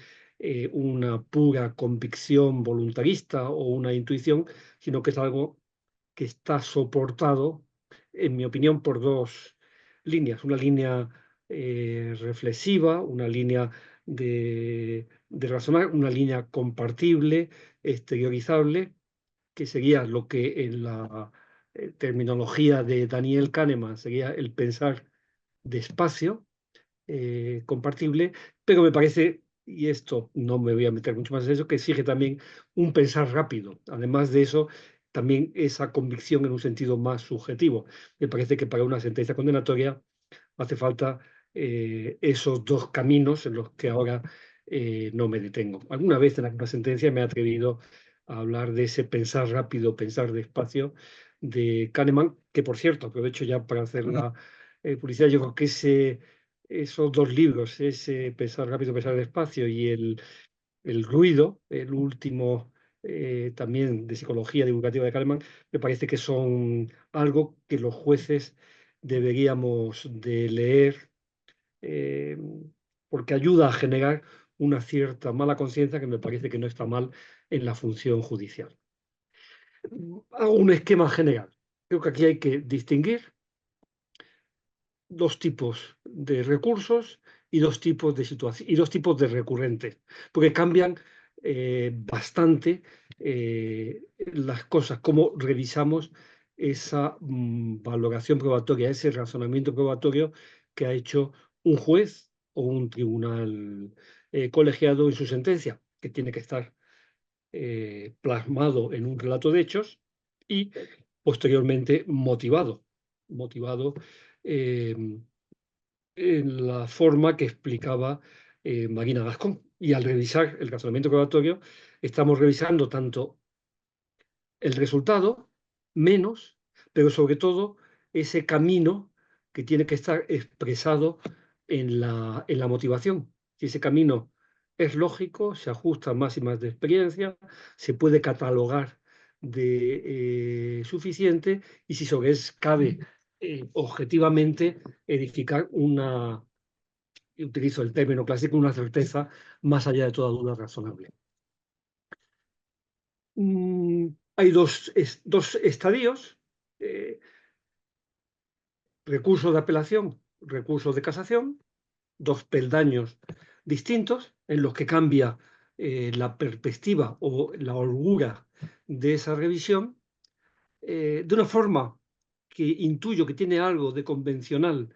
una pura convicción voluntarista o una intuición, sino que es algo que está soportado, en mi opinión, por dos líneas. Una línea reflexiva, una línea de razonar, una línea compartible, exteriorizable, que sería lo que en la terminología de Daniel Kahneman sería el pensar despacio, compartible, pero me parece, y esto no me voy a meter mucho más en eso, que exige también un pensar rápido. Además de eso, también esa convicción en un sentido más subjetivo. Me parece que para una sentencia condenatoria hace falta esos dos caminos en los que ahora no me detengo. Alguna vez en alguna sentencia me he atrevido a hablar de ese pensar rápido, pensar despacio de Kahneman, que por cierto, aprovecho ya para hacer la publicidad, yo creo que esos dos libros, ese Pensar rápido, pensar despacio y el ruido, el último también de psicología divulgativa de Kahneman, me parece que son algo que los jueces deberíamos de leer eh, porque ayuda a generar una cierta mala conciencia que me parece que no está mal en la función judicial. Hago un esquema general. Creo que aquí hay que distinguir dos tipos de recursos y dos tipos de situaciones y dos tipos de recurrentes, porque cambian bastante las cosas, cómo revisamos esa valoración probatoria, ese razonamiento probatorio que ha hecho un juez o un tribunal colegiado en su sentencia, que tiene que estar plasmado en un relato de hechos y posteriormente motivado eh, en la forma que explicaba Marina Gascón. Y al revisar el razonamiento probatorio, estamos revisando tanto el resultado, menos, pero sobre todo ese camino que tiene que estar expresado en la motivación. Si ese camino es lógico, se ajusta a máximas de experiencia, se puede catalogar de suficiente y si sobre eso cabe objetivamente edificar una, y utilizo el término clásico, una certeza más allá de toda duda razonable. Hay dos estadios, recurso de apelación, recurso de casación, dos peldaños distintos en los que cambia la perspectiva o la holgura de esa revisión de una forma que intuyo que tiene algo de convencional,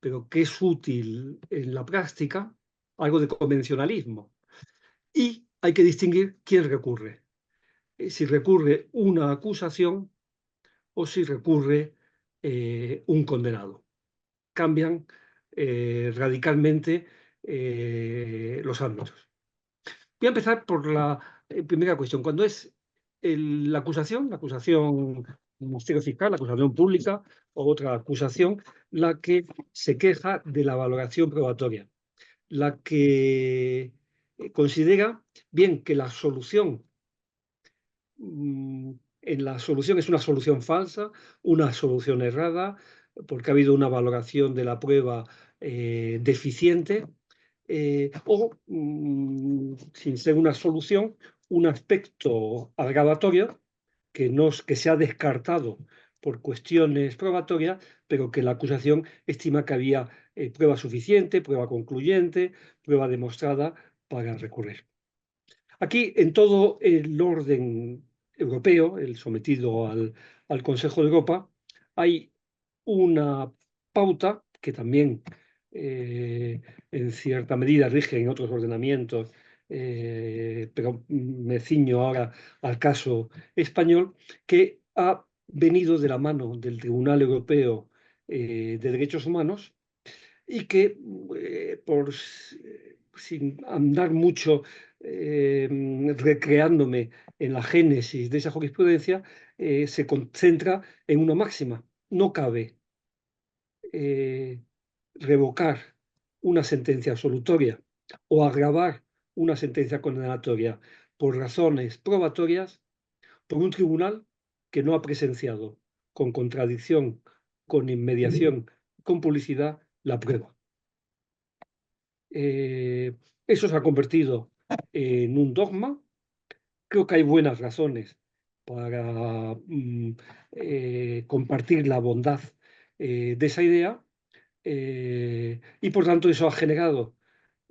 pero que es útil en la práctica, algo de convencionalismo. Y hay que distinguir quién recurre. Si recurre una acusación o si recurre un condenado. Cambian radicalmente los ámbitos. Voy a empezar por la primera cuestión. Cuando es la acusación del Ministerio Fiscal, la acusación pública o otra acusación, la que se queja de la valoración probatoria, la que considera bien que la solución en la solución es una solución falsa, una solución errada, porque ha habido una valoración de la prueba deficiente, o, sin ser una solución, un aspecto agravatorio que se ha descartado por cuestiones probatorias, pero que la acusación estima que había prueba suficiente, prueba concluyente, prueba demostrada para recurrir. Aquí, en todo el orden europeo, el sometido al Consejo de Europa, hay una pauta que también en cierta medida rige en otros ordenamientos, pero me ciño ahora al caso español, que ha venido de la mano del Tribunal Europeo de Derechos Humanos y que, sin andar mucho recreándome en la génesis de esa jurisprudencia, se concentra en una máxima. No cabe revocar una sentencia absolutoria o agravar una sentencia condenatoria por razones probatorias por un tribunal que no ha presenciado con contradicción, con inmediación, con publicidad, la prueba. Eso se ha convertido en un dogma. Creo que hay buenas razones para compartir la bondad de esa idea, y por tanto eso ha generado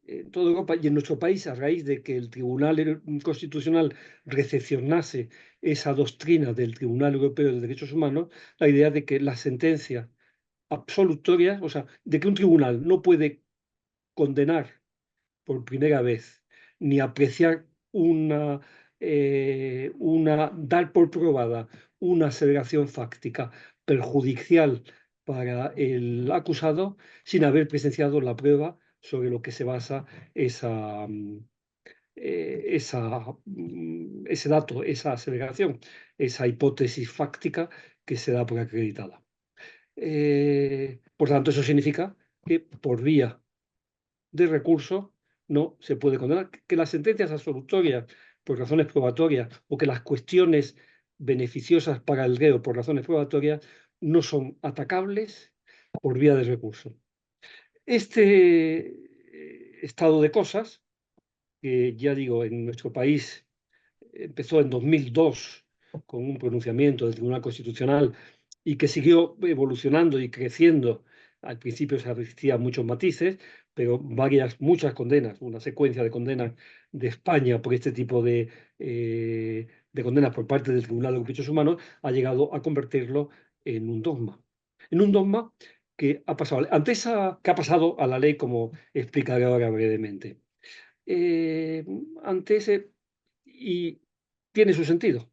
en toda Europa y en nuestro país, a raíz de que el Tribunal Constitucional recepcionase esa doctrina del Tribunal Europeo de Derechos Humanos, la idea de que las sentencias absolutorias, o sea, de que un tribunal no puede condenar por primera vez ni apreciar dar por probada una aseveración fáctica perjudicial para el acusado sin haber presenciado la prueba sobre lo que se basa ese dato, esa aseveración, esa hipótesis fáctica que se da por acreditada. Por tanto, eso significa que por vía de recurso no se puede condenar, que las sentencias absolutorias por razones probatorias o que las cuestiones beneficiosas para el reo por razones probatorias no son atacables por vía de recurso. Este estado de cosas, que ya digo, en nuestro país empezó en 2002 con un pronunciamiento del Tribunal Constitucional y que siguió evolucionando y creciendo. Al principio se resistían muchos matices, pero muchas condenas, una secuencia de condenas de España por este tipo de condenas por parte del Tribunal de Derechos Humanos ha llegado a convertirlo en un dogma. En un dogma que ha pasado, que ha pasado a la ley, como explicaré ahora brevemente. Ante ese, y tiene su sentido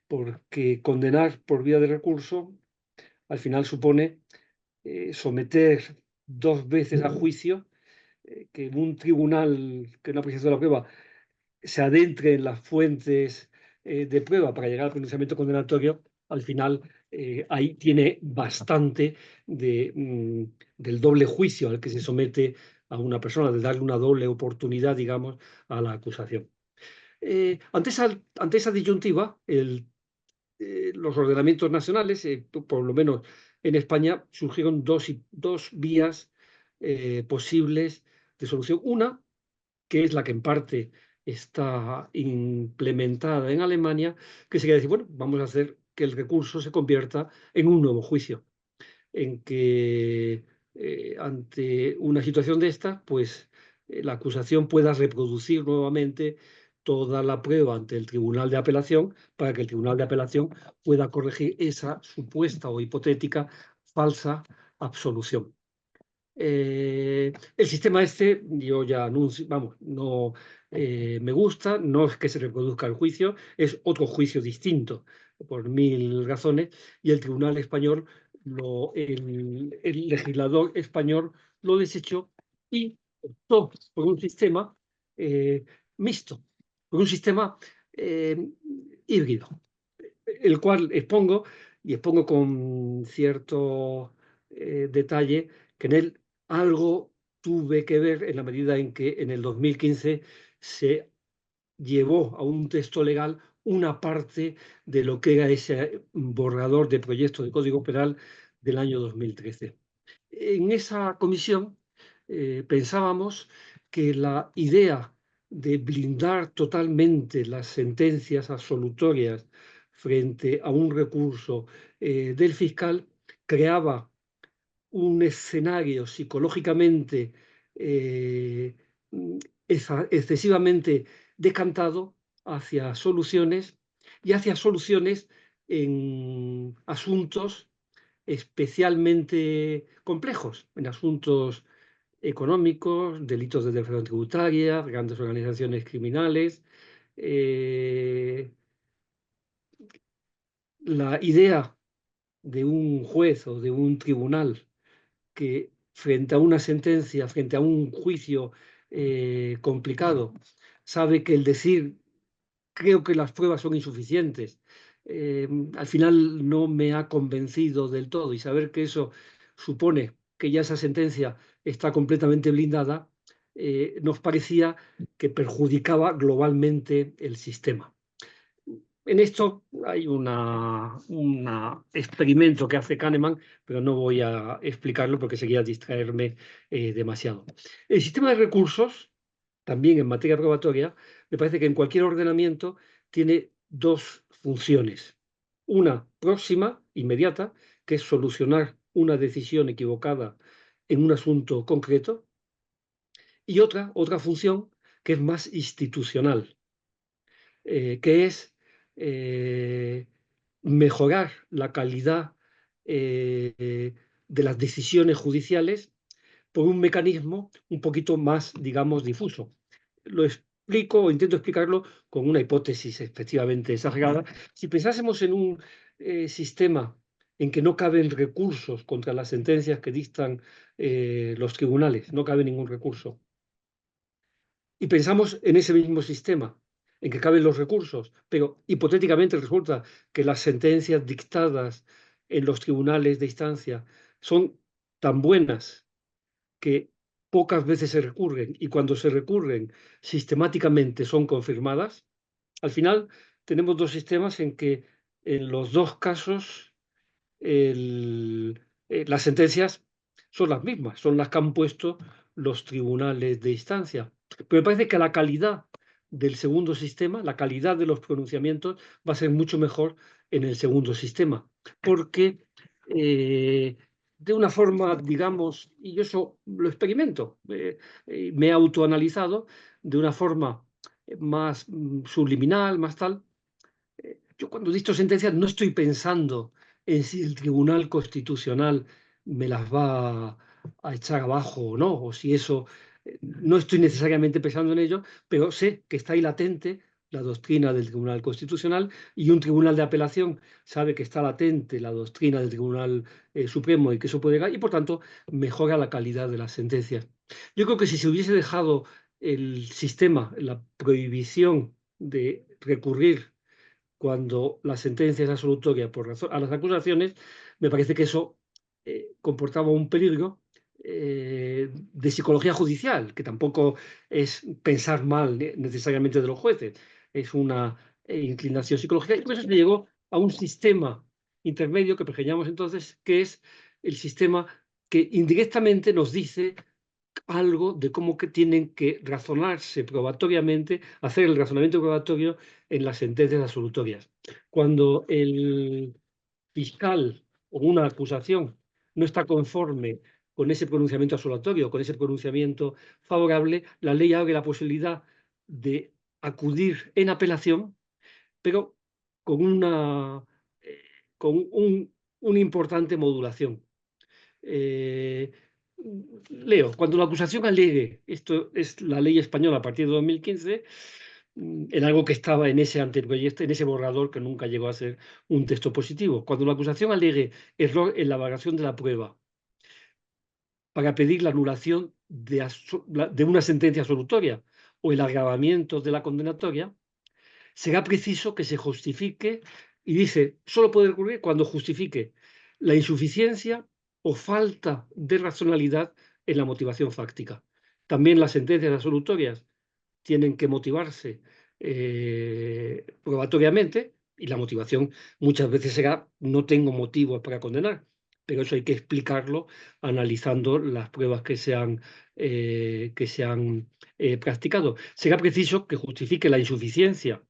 porque condenar por vía de recurso al final supone someter 2 veces a juicio, que un tribunal que no ha apreciado la prueba se adentre en las fuentes de prueba para llegar al pronunciamiento condenatorio. Al final ahí tiene bastante del doble juicio al que se somete a una persona, de darle una doble oportunidad, digamos, a la acusación. Ante esa disyuntiva, los ordenamientos nacionales, por lo menos en España, surgieron dos vías posibles de solución. Una, que es la que en parte está implementada en Alemania, que sería decir, bueno, vamos a hacer que el recurso se convierta en un nuevo juicio, en que ante una situación de esta, pues la acusación pueda reproducir nuevamente toda la prueba ante el Tribunal de Apelación para que el Tribunal de Apelación pueda corregir esa supuesta o hipotética falsa absolución. El sistema este, yo ya anuncio, vamos, no me gusta, no es que se reproduzca el juicio, es otro juicio distinto por 1000 razones, y el Tribunal Español, el legislador español lo desechó y optó por un sistema mixto, por un sistema híbrido, el cual expongo con cierto detalle, que en él algo tuve que ver en la medida en que en el 2015 se llevó a un texto legal una parte de lo que era ese borrador de proyecto de Código Penal del año 2013. En esa comisión pensábamos que la idea de blindar totalmente las sentencias absolutorias frente a un recurso del fiscal creaba un escenario psicológicamente excesivamente decantado hacia soluciones en asuntos especialmente complejos, en asuntos económicos, delitos de defraudación tributaria, grandes organizaciones criminales. La idea de un juez o de un tribunal que frente a una sentencia, frente a un juicio complicado, sabe que el decir creo que las pruebas son insuficientes, al final no me ha convencido del todo, y saber que eso supone que ya esa sentencia está completamente blindada, nos parecía que perjudicaba globalmente el sistema. En esto hay un experimento que hace Kahneman, pero no voy a explicarlo porque sería distraerme demasiado. El sistema de recursos, también en materia probatoria, me parece que en cualquier ordenamiento tiene dos funciones. Una próxima, inmediata, que es solucionar una decisión equivocada en un asunto concreto, y otra función que es más institucional, que es mejorar la calidad de las decisiones judiciales por un mecanismo un poquito más, digamos, difuso. Lo explico o intento explicarlo con una hipótesis efectivamente exagerada. Si pensásemos en un sistema en que no caben recursos contra las sentencias que dictan los tribunales, no cabe ningún recurso, y pensamos en ese mismo sistema, en que caben los recursos, pero hipotéticamente resulta que las sentencias dictadas en los tribunales de instancia son tan buenas que pocas veces se recurren y cuando se recurren sistemáticamente son confirmadas. Al final tenemos dos sistemas en que en los dos casos las sentencias son las mismas, son las que han puesto los tribunales de instancia. Pero me parece que la calidad del segundo sistema, la calidad de los pronunciamientos va a ser mucho mejor en el segundo sistema, porque de una forma, digamos, y yo eso lo experimento, me he autoanalizado de una forma más subliminal, más tal. Yo cuando dicto sentencias no estoy pensando en si el Tribunal Constitucional me las va a echar abajo o no, o si eso, no estoy necesariamente pensando en ello, pero sé que está ahí latente la doctrina del Tribunal Constitucional y un tribunal de apelación sabe que está latente la doctrina del Tribunal Supremo y que eso puede llegar y por tanto mejora la calidad de las sentencias. Yo creo que si se hubiese dejado el sistema, la prohibición de recurrir cuando la sentencia es absolutoria por razón a las acusaciones, me parece que eso comportaba un peligro de psicología judicial, que tampoco es pensar mal necesariamente de los jueces, es una inclinación psicológica, y por eso se llegó a un sistema intermedio que pergeñamos entonces, que es el sistema que indirectamente nos dice algo de cómo que tienen que razonarse probatoriamente, hacer el razonamiento probatorio en las sentencias absolutorias. Cuando el fiscal o una acusación no está conforme con ese pronunciamiento absolutorio, con ese pronunciamiento favorable, la ley abre la posibilidad de acudir en apelación, pero con una importante modulación. Leo, cuando la acusación alegue, esto es la ley española a partir de 2015, en algo que estaba en ese anteproyecto, en ese borrador que nunca llegó a ser un texto positivo. Cuando la acusación alegue error en la valoración de la prueba para pedir la anulación de una sentencia absolutoria o el agravamiento de la condenatoria, será preciso que se justifique, y dice, solo puede recurrir cuando justifique la insuficiencia o falta de racionalidad en la motivación fáctica. También las sentencias absolutorias tienen que motivarse probatoriamente y la motivación muchas veces será no tengo motivos para condenar, pero eso hay que explicarlo analizando las pruebas que se han practicado. Será preciso que justifique la insuficiencia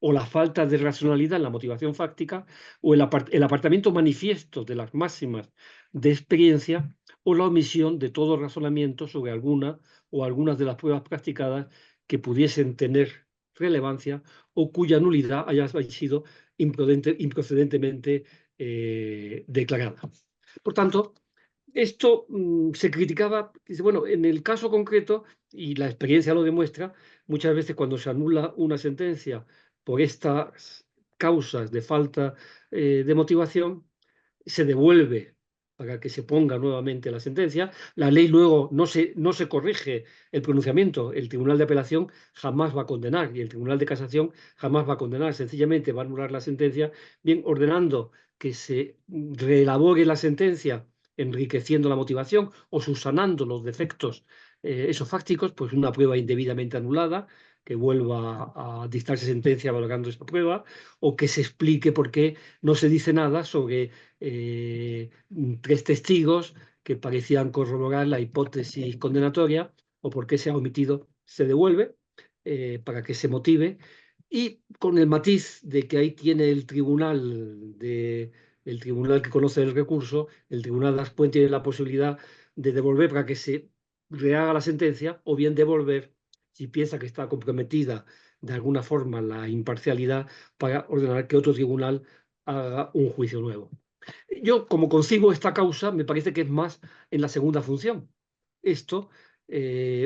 o la falta de racionalidad en la motivación fáctica, o el apartamiento manifiesto de las máximas de experiencia, o la omisión de todo razonamiento sobre alguna o algunas de las pruebas practicadas que pudiesen tener relevancia o cuya nulidad haya sido improcedentemente declarada. Por tanto, esto se criticaba, dice, bueno, en el caso concreto, y la experiencia lo demuestra, muchas veces cuando se anula una sentencia por estas causas de falta de motivación, se devuelve para que se ponga nuevamente la sentencia. La ley luego no se corrige el pronunciamiento. El Tribunal de Apelación jamás va a condenar y el Tribunal de Casación jamás va a condenar. Sencillamente va a anular la sentencia, bien ordenando que se reelabore la sentencia enriqueciendo la motivación o subsanando los defectos esos fácticos, pues una prueba indebidamente anulada, que vuelva a dictarse sentencia valorando esta prueba, o que se explique por qué no se dice nada sobre 3 testigos que parecían corroborar la hipótesis condenatoria, o por qué se ha omitido, se devuelve para que se motive, y con el matiz de que ahí tiene el tribunal que conoce el recurso, el tribunal después tiene la posibilidad de devolver para que se rehaga la sentencia, o bien devolver si piensa que está comprometida de alguna forma la imparcialidad, para ordenar que otro tribunal haga un juicio nuevo. Yo, como concibo esta causa, me parece que es más en la segunda función. Esto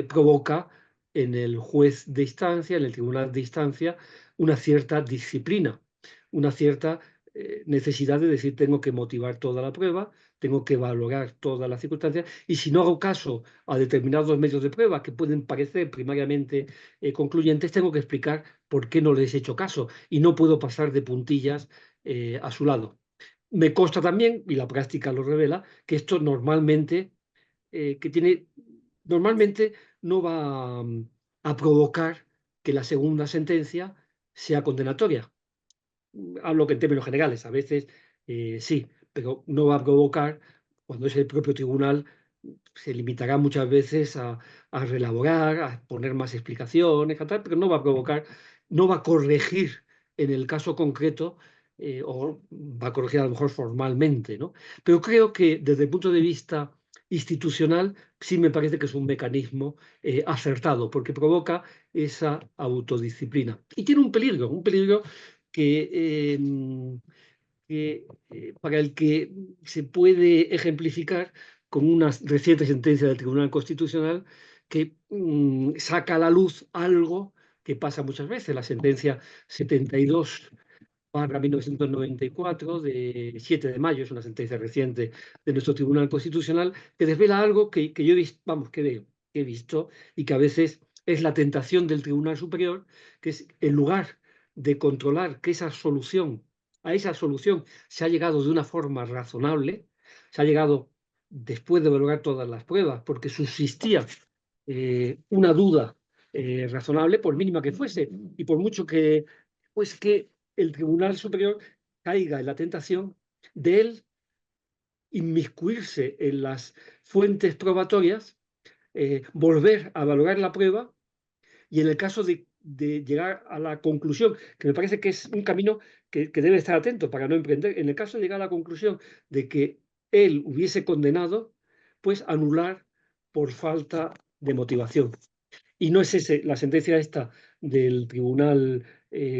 provoca en el juez de instancia, en el tribunal de instancia, una cierta disciplina, una cierta necesidad de decir: tengo que motivar toda la prueba, tengo que valorar todas las circunstancias, y si no hago caso a determinados medios de prueba que pueden parecer primariamente concluyentes, tengo que explicar por qué no les he hecho caso, y no puedo pasar de puntillas a su lado. Me consta también, y la práctica lo revela, que esto normalmente, normalmente no va a provocar que la segunda sentencia sea condenatoria. Hablo que en términos generales, a veces sí, pero no va a provocar, cuando es el propio tribunal, se limitará muchas veces a relaborar, a poner más explicaciones, a tal, pero no va a provocar, no va a corregir en el caso concreto, o va a corregir a lo mejor formalmente, ¿no? Pero creo que desde el punto de vista institucional sí me parece que es un mecanismo acertado, porque provoca esa autodisciplina. Y tiene un peligro que, para el que se puede ejemplificar con una reciente sentencia del Tribunal Constitucional que saca a la luz algo que pasa muchas veces. La sentencia 72/1994 de 7 de mayo, es una sentencia reciente de nuestro Tribunal Constitucional, que desvela algo que yo he visto, vamos, que he visto, y que a veces es la tentación del Tribunal Superior, que es, en lugar de controlar que a esa solución se ha llegado de una forma razonable, se ha llegado después de valorar todas las pruebas, porque subsistía una duda razonable, por mínima que fuese, y por mucho que, pues que el Tribunal Superior caiga en la tentación de él inmiscuirse en las fuentes probatorias, volver a valorar la prueba, y en el caso de llegar a la conclusión, que me parece que es un camino que debe estar atento para no emprender, en el caso de llegar a la conclusión de que él hubiese condenado, pues anular por falta de motivación. Y no es la sentencia esta del Tribunal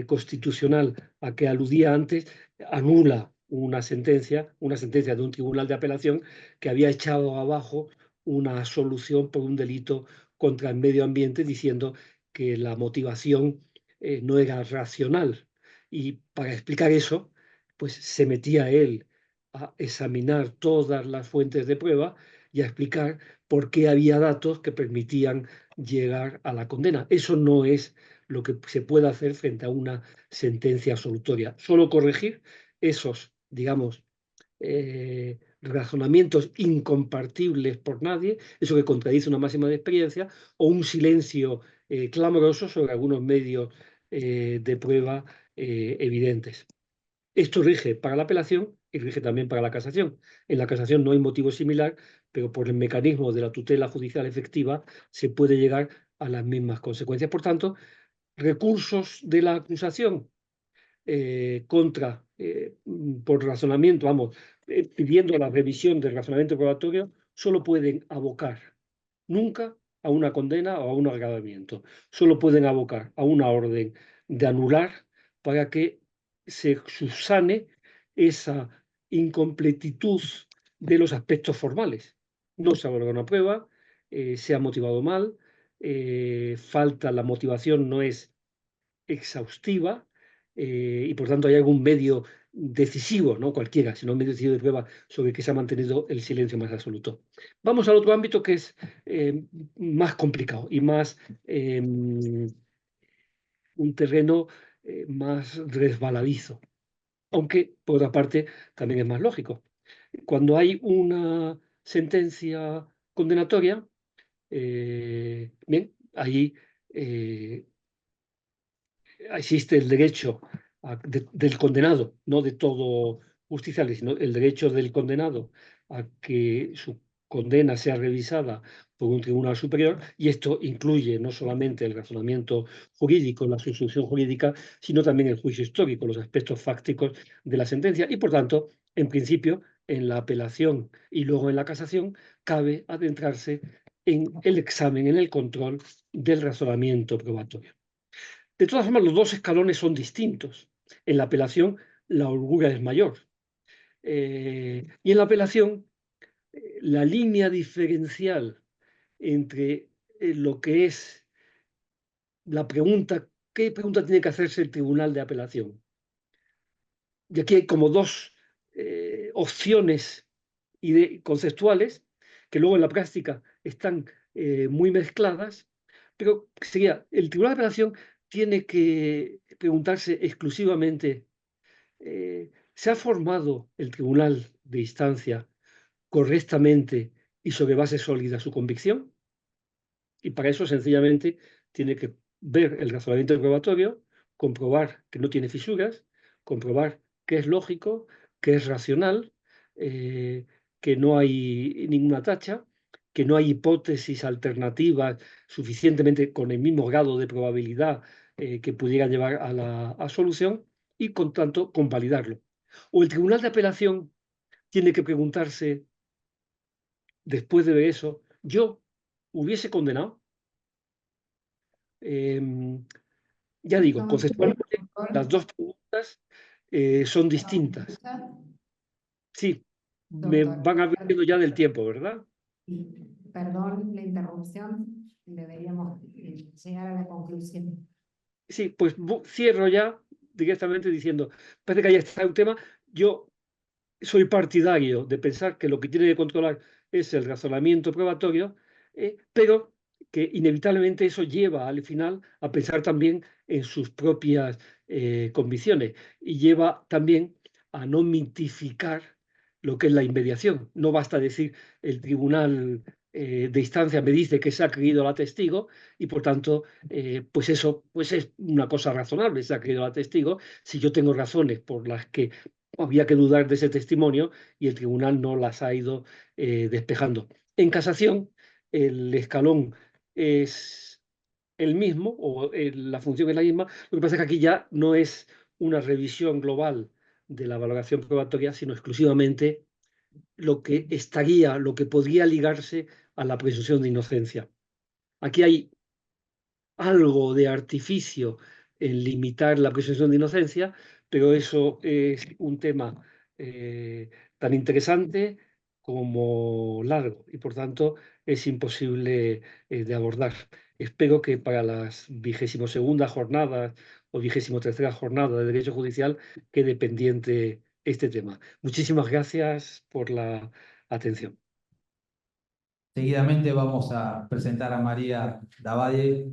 Constitucional a que aludía antes, anula una sentencia de un tribunal de apelación que había echado abajo una solución por un delito contra el medio ambiente, diciendo que la motivación no era racional. Y para explicar eso, pues se metía él a examinar todas las fuentes de prueba y a explicar por qué había datos que permitían llegar a la condena. Eso no es lo que se puede hacer frente a una sentencia absolutoria. Solo corregir esos, digamos, razonamientos incompartibles por nadie, eso que contradice una máxima de experiencia, o un silencio clamoroso sobre algunos medios de prueba evidentes. Esto rige para la apelación y rige también para la casación. En la casación no hay motivo similar, pero por el mecanismo de la tutela judicial efectiva se puede llegar a las mismas consecuencias. Por tanto, recursos de la acusación por razonamiento, vamos, pidiendo la revisión del razonamiento probatorio, solo pueden abocar nunca a una condena o a un agravamiento. Solo pueden abocar a una orden de anular para que se subsane esa incompletitud de los aspectos formales. No se ha valorado una prueba, se ha motivado mal, falta la motivación, no es exhaustiva, y por tanto hay algún medio decisivo, no cualquiera, sino un medio decisivo de prueba sobre que se ha mantenido el silencio más absoluto. Vamos al otro ámbito, que es más complicado y más un terreno más resbaladizo, aunque por otra parte también es más lógico. Cuando hay una sentencia condenatoria, bien, ahí existe el derecho del condenado, no de todo justiciable, sino el derecho del condenado a que su condena sea revisada por un tribunal superior, y esto incluye no solamente el razonamiento jurídico, la subsunción jurídica, sino también el juicio histórico, los aspectos fácticos de la sentencia, y por tanto, en principio, en la apelación y luego en la casación, cabe adentrarse en el examen, en el control del razonamiento probatorio. De todas formas, los dos escalones son distintos. En la apelación, la holgura es mayor. Y en la apelación, la línea diferencial entre lo que es la pregunta, ¿qué pregunta tiene que hacerse el tribunal de apelación? Y aquí hay como dos opciones conceptuales que luego en la práctica están muy mezcladas, pero sería, el tribunal de apelación tiene que preguntarse exclusivamente, ¿se ha formado el tribunal de instancia correctamente y sobre base sólida su convicción? Y para eso sencillamente tiene que ver el razonamiento probatorio, comprobar que no tiene fisuras, comprobar que es lógico, que es racional, que no hay ninguna tacha, que no hay hipótesis alternativas suficientemente con el mismo grado de probabilidad que pudiera llevar a la solución, y con tanto convalidarlo. O el tribunal de apelación tiene que preguntarse, después de ver eso, ¿yo hubiese condenado? Ya digo, conceptualmente las dos preguntas son distintas. Sí, me Doctor, van advirtiendo ya del tiempo, ¿verdad? perdón la interrupción, deberíamos llegar a la conclusión. Sí, pues cierro ya directamente diciendo, parece que ahí está un tema. Yo soy partidario de pensar que lo que tiene que controlar es el razonamiento probatorio, pero que inevitablemente eso lleva al final a pensar también en sus propias convicciones, y lleva también a no mitificar lo que es la inmediación. No basta decir el tribunal de instancia me dice que se ha creído la testigo y por tanto pues eso pues es una cosa razonable, se ha creído la testigo si yo tengo razones por las que había que dudar de ese testimonio y el tribunal no las ha ido despejando. En casación, el escalón es el mismo, o la función es la misma. Lo que pasa es que aquí ya no es una revisión global de la valoración probatoria, sino exclusivamente lo que estaría, lo que podría ligarse a la presunción de inocencia. Aquí hay algo de artificio en limitar la presunción de inocencia, pero eso es un tema tan interesante como largo y por tanto es imposible de abordar. Espero que para las 22ª jornadas o 23ª jornada de Derecho Judicial quede pendiente este tema. Muchísimas gracias por la atención. Seguidamente vamos a presentar a María Davade.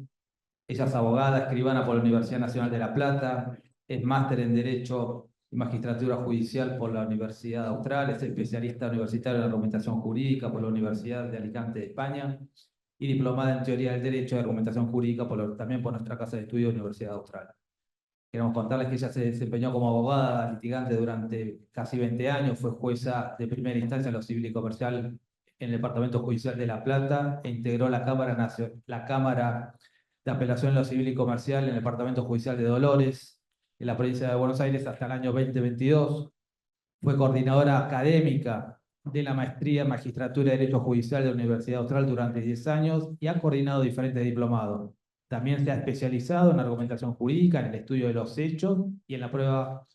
Ella es abogada, escribana por la Universidad Nacional de La Plata, es máster en Derecho y Magistratura Judicial por la Universidad Austral, es especialista universitario en argumentación jurídica por la Universidad de Alicante de España y diplomada en Teoría del Derecho y Argumentación Jurídica también por nuestra Casa de Estudios Universidad Austral. Queremos contarles que ella se desempeñó como abogada litigante durante casi 20 años, fue jueza de primera instancia en lo civil y comercial en el Departamento Judicial de La Plata e integró la Cámara de Apelación en lo Civil y Comercial en el Departamento Judicial de Dolores, en la provincia de Buenos Aires, hasta el año 2022. Fue coordinadora académica de la Maestría en Magistratura y Derecho Judicial de la Universidad Austral durante 10 años y ha coordinado diferentes diplomados. También se ha especializado en argumentación jurídica, en el estudio de los hechos y en la prueba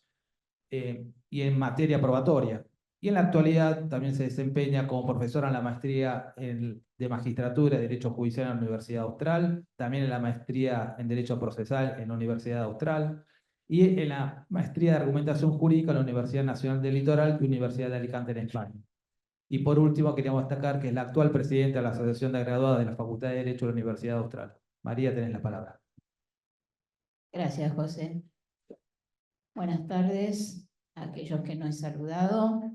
y en materia probatoria. Y en la actualidad también se desempeña como profesora en la maestría de Magistratura y Derecho Judicial en la Universidad Austral, también en la maestría en Derecho Procesal en la Universidad Austral, y en la maestría de Argumentación Jurídica en la Universidad Nacional del Litoral y Universidad de Alicante en España. Y por último, queríamos destacar que es la actual presidenta de la Asociación de Graduados de la Facultad de Derecho de la Universidad Austral. María, tenés la palabra. Gracias, José. Buenas tardes a aquellos que no he saludado.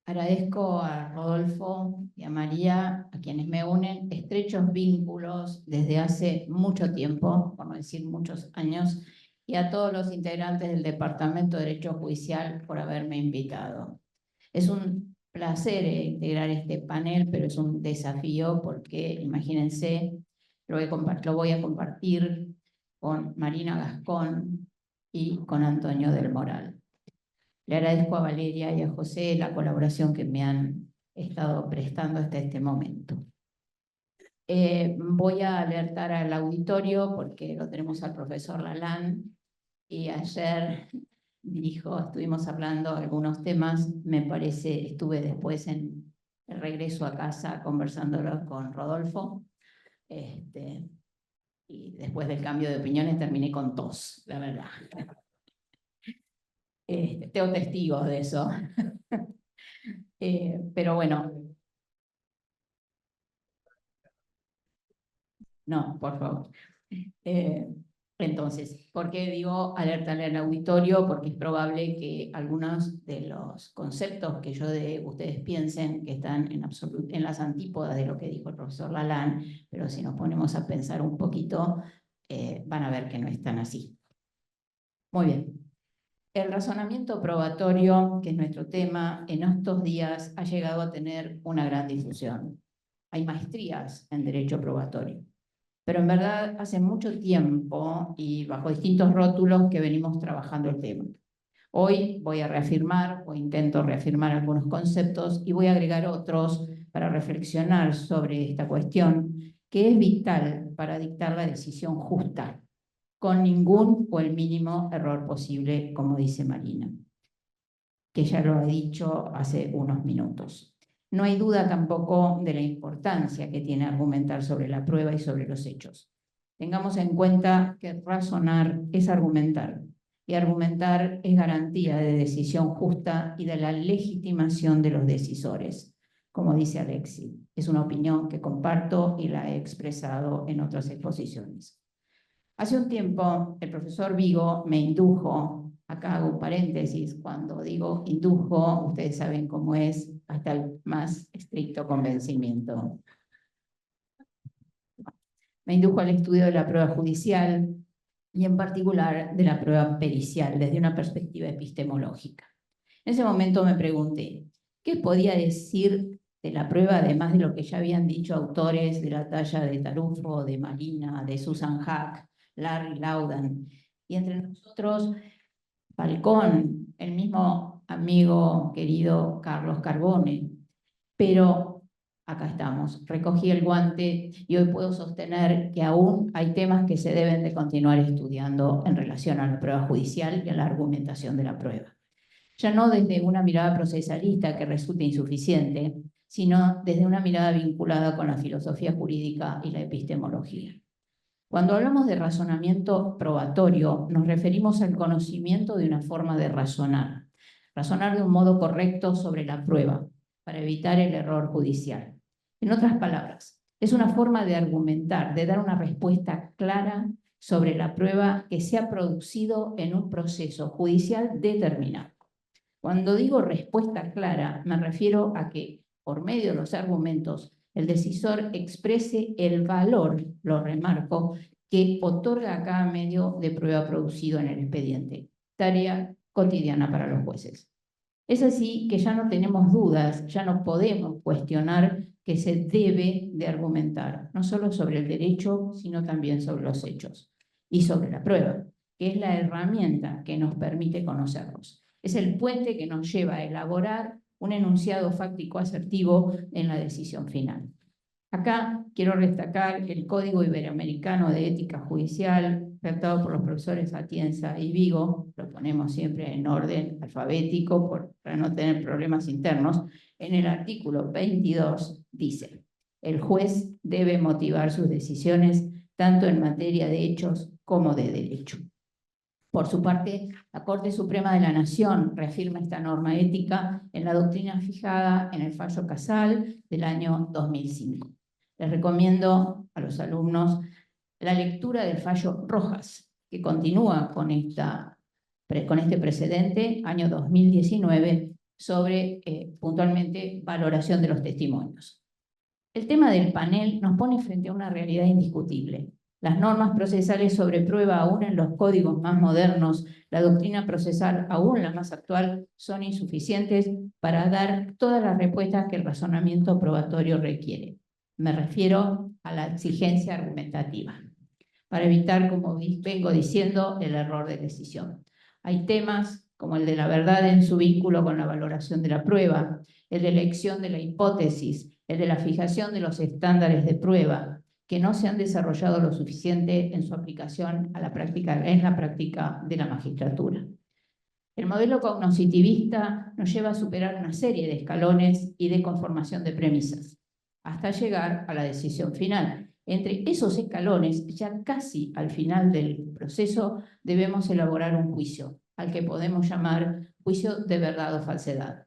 Agradezco a Rodolfo y a María, a quienes me unen estrechos vínculos desde hace mucho tiempo, por no decir muchos años, y a todos los integrantes del Departamento de Derecho Judicial por haberme invitado. Es un placer integrar este panel, pero es un desafío porque, imagínense, lo voy a compartir con Marina Gascón y con Antonio del Moral. Le agradezco a Valeria y a José la colaboración que me han estado prestando hasta este momento. Voy a alertar al auditorio porque lo tenemos al profesor Lalán y ayer estuvimos hablando algunos temas, me parece, estuve después en el regreso a casa conversándolo con Rodolfo, y después del cambio de opiniones terminé con tos, la verdad. Tengo testigos de eso. Pero bueno. No, por favor. Entonces, ¿por qué digo alertarle al auditorio? Porque es probable que algunos de los conceptos que ustedes piensen que están en las antípodas de lo que dijo el profesor Lalán, pero si nos ponemos a pensar un poquito, van a ver que no están así. Muy bien. El razonamiento probatorio, que es nuestro tema, en estos días ha llegado a tener una gran difusión. Hay maestrías en derecho probatorio, pero en verdad hace mucho tiempo y bajo distintos rótulos que venimos trabajando el tema. Hoy voy a reafirmar o intento reafirmar algunos conceptos y voy a agregar otros para reflexionar sobre esta cuestión que es vital para dictar la decisión justa, con ningún o el mínimo error posible, como dice Marina, que ya lo he dicho hace unos minutos. No hay duda tampoco de la importancia que tiene argumentar sobre la prueba y sobre los hechos. Tengamos en cuenta que razonar es argumentar, y argumentar es garantía de decisión justa y de la legitimación de los decisores, como dice Alexis. Es una opinión que comparto y la he expresado en otras exposiciones. Hace un tiempo, el profesor Vigo me indujo, acá hago un paréntesis, cuando digo indujo, ustedes saben cómo es, hasta el más estricto convencimiento. Me indujo al estudio de la prueba judicial y en particular de la prueba pericial desde una perspectiva epistemológica. En ese momento me pregunté, ¿qué podía decir de la prueba, además de lo que ya habían dicho autores de la talla de Tarufo, de Marina, de Susan Hack, Larry Laudan, y entre nosotros Falcón, el mismo amigo querido Carlos Carbone? Pero acá estamos, recogí el guante y hoy puedo sostener que aún hay temas que se deben de continuar estudiando en relación a la prueba judicial y a la argumentación de la prueba. Ya no desde una mirada procesalista que resulta insuficiente, sino desde una mirada vinculada con la filosofía jurídica y la epistemología. Cuando hablamos de razonamiento probatorio, nos referimos al conocimiento de una forma de razonar de un modo correcto sobre la prueba, para evitar el error judicial. En otras palabras, es una forma de argumentar, de dar una respuesta clara sobre la prueba que se ha producido en un proceso judicial determinado. Cuando digo respuesta clara, me refiero a que, por medio de los argumentos, el decisor exprese el valor, lo remarco, que otorga a cada medio de prueba producido en el expediente, tarea cotidiana para los jueces. Es así que ya no tenemos dudas, ya no podemos cuestionar que se debe de argumentar, no solo sobre el derecho, sino también sobre los hechos y sobre la prueba, que es la herramienta que nos permite conocerlos. Es el puente que nos lleva a elaborar un enunciado fáctico asertivo en la decisión final. Acá quiero destacar el Código Iberoamericano de Ética Judicial, redactado por los profesores Atienza y Vigo, lo ponemos siempre en orden alfabético para no tener problemas internos. En el artículo 22 dice: el juez debe motivar sus decisiones tanto en materia de hechos como de derecho. Por su parte, la Corte Suprema de la Nación reafirma esta norma ética en la doctrina fijada en el fallo Casal del año 2005. Les recomiendo a los alumnos la lectura del fallo Rojas, que continúa con este precedente, año 2019, sobre, puntualmente, valoración de los testimonios. El tema del panel nos pone frente a una realidad indiscutible. Las normas procesales sobre prueba, aún en los códigos más modernos, la doctrina procesal, aún la más actual, son insuficientes para dar todas las respuestas que el razonamiento probatorio requiere. Me refiero a la exigencia argumentativa, para evitar, como vengo diciendo, el error de decisión. Hay temas como el de la verdad en su vínculo con la valoración de la prueba, el de la elección de la hipótesis, el de la fijación de los estándares de prueba, que no se han desarrollado lo suficiente en su aplicación en la práctica de la magistratura. El modelo cognoscitivista nos lleva a superar una serie de escalones y de conformación de premisas, hasta llegar a la decisión final. Entre esos escalones, ya casi al final del proceso, debemos elaborar un juicio, al que podemos llamar juicio de verdad o falsedad.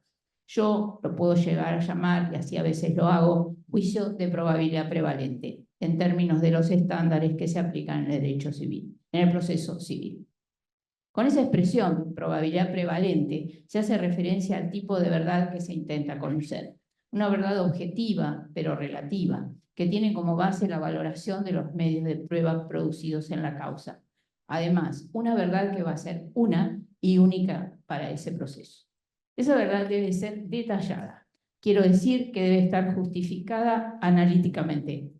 Yo lo puedo llegar a llamar, y así a veces lo hago, juicio de probabilidad prevalente, en términos de los estándares que se aplican en el derecho civil, en el proceso civil. Con esa expresión, probabilidad prevalente, se hace referencia al tipo de verdad que se intenta conocer. Una verdad objetiva, pero relativa, que tiene como base la valoración de los medios de prueba producidos en la causa. Además, una verdad que va a ser una y única para ese proceso. Esa verdad debe ser detallada. Quiero decir que debe estar justificada analíticamente.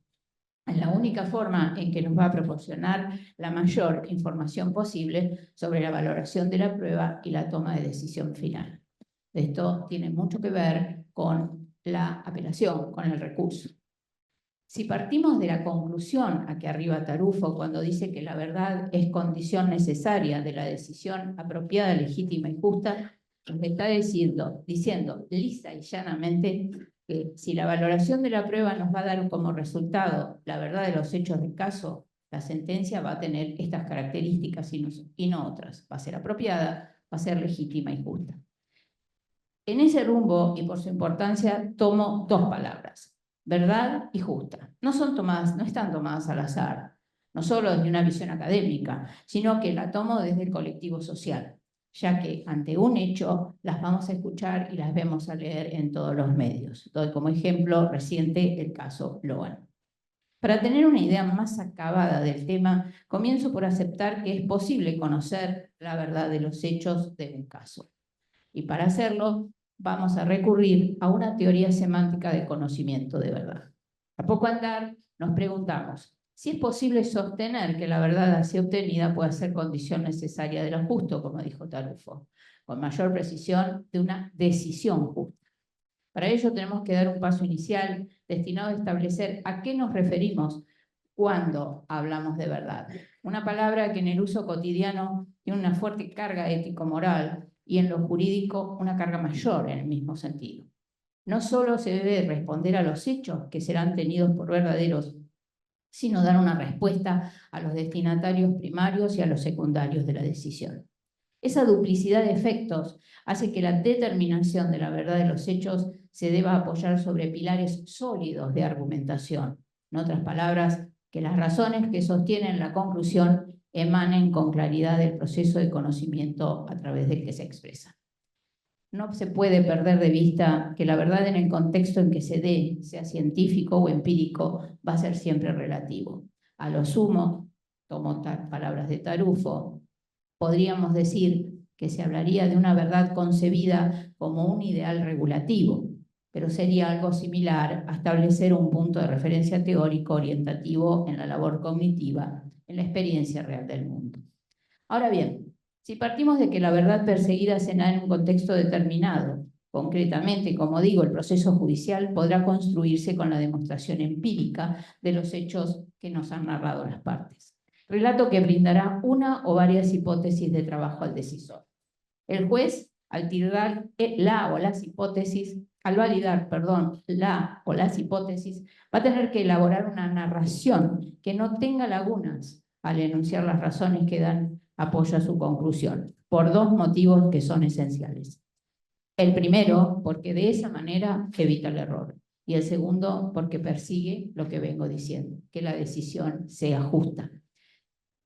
Es la única forma en que nos va a proporcionar la mayor información posible sobre la valoración de la prueba y la toma de decisión final. Esto tiene mucho que ver con la apelación, con el recurso. Si partimos de la conclusión a que arriba Tarufo cuando dice que la verdad es condición necesaria de la decisión apropiada, legítima y justa, nos está diciendo lisa y llanamente que si la valoración de la prueba nos va a dar como resultado la verdad de los hechos del caso, la sentencia va a tener estas características y no otras. Va a ser apropiada, va a ser legítima y justa. En ese rumbo, y por su importancia, tomo dos palabras: verdad y justa. No están tomadas al azar, no solo desde una visión académica, sino que la tomo desde el colectivo social, ya que ante un hecho las vamos a escuchar y las vemos a leer en todos los medios. Doy como ejemplo reciente el caso Logan. Para tener una idea más acabada del tema, comienzo por aceptar que es posible conocer la verdad de los hechos de un caso. Y para hacerlo, vamos a recurrir a una teoría semántica de conocimiento de verdad. A poco andar, nos preguntamos si es posible sostener que la verdad así obtenida pueda ser condición necesaria de lo justo, como dijo Tarufo, con mayor precisión de una decisión justa. Para ello tenemos que dar un paso inicial destinado a establecer a qué nos referimos cuando hablamos de verdad. Una palabra que en el uso cotidiano tiene una fuerte carga ético-moral y en lo jurídico una carga mayor en el mismo sentido. No solo se debe responder a los hechos que serán tenidos por verdaderos, sino dar una respuesta a los destinatarios primarios y a los secundarios de la decisión. Esa duplicidad de efectos hace que la determinación de la verdad de los hechos se deba apoyar sobre pilares sólidos de argumentación. En otras palabras, que las razones que sostienen la conclusión emanen con claridad del proceso de conocimiento a través del que se expresa. No se puede perder de vista que la verdad en el contexto en que se dé, sea científico o empírico, va a ser siempre relativo. A lo sumo, tomo palabras de Tarufo, podríamos decir que se hablaría de una verdad concebida como un ideal regulativo, pero sería algo similar a establecer un punto de referencia teórico orientativo en la labor cognitiva, en la experiencia real del mundo. Ahora bien, si partimos de que la verdad perseguida se da en un contexto determinado, concretamente, como digo, el proceso judicial podrá construirse con la demostración empírica de los hechos que nos han narrado las partes. Relato que brindará una o varias hipótesis de trabajo al decisor. El juez, al tirar la o las hipótesis, al validar, la o las hipótesis, va a tener que elaborar una narración que no tenga lagunas al enunciar las razones que dan apoyo a su conclusión, por dos motivos que son esenciales. El primero, porque de esa manera evita el error. Y el segundo, porque persigue lo que vengo diciendo, que la decisión sea justa.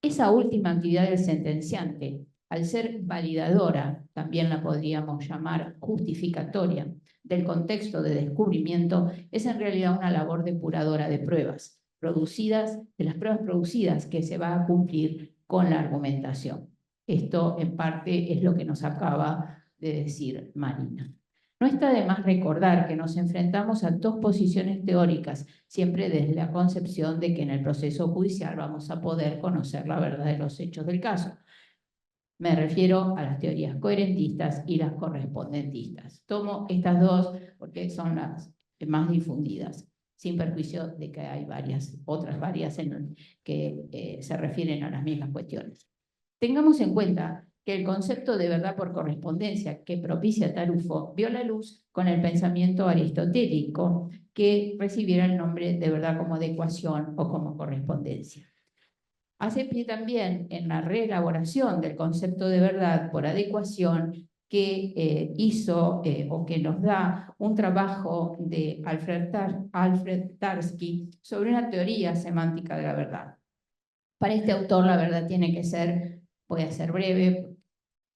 Esa última actividad del sentenciante, al ser validadora, también la podríamos llamar justificatoria, del contexto de descubrimiento, es en realidad una labor depuradora de pruebas producidas, de las pruebas producidas que se va a cumplir con la argumentación. Esto en parte es lo que nos acaba de decir Marina. No está de más recordar que nos enfrentamos a dos posiciones teóricas, siempre desde la concepción de que en el proceso judicial vamos a poder conocer la verdad de los hechos del caso. Me refiero a las teorías coherentistas y las correspondentistas. Tomo estas dos porque son las más difundidas, sin perjuicio de que hay otras varias que se refieren a las mismas cuestiones. Tengamos en cuenta que el concepto de verdad por correspondencia que propicia Tarufo vio la luz con el pensamiento aristotélico que recibiera el nombre de verdad como adecuación o como correspondencia. Hace pie también en la reelaboración del concepto de verdad por adecuación que hizo o que nos da un trabajo de Alfred Tarski sobre una teoría semántica de la verdad. Para este autor la verdad tiene que ser, voy a ser breve,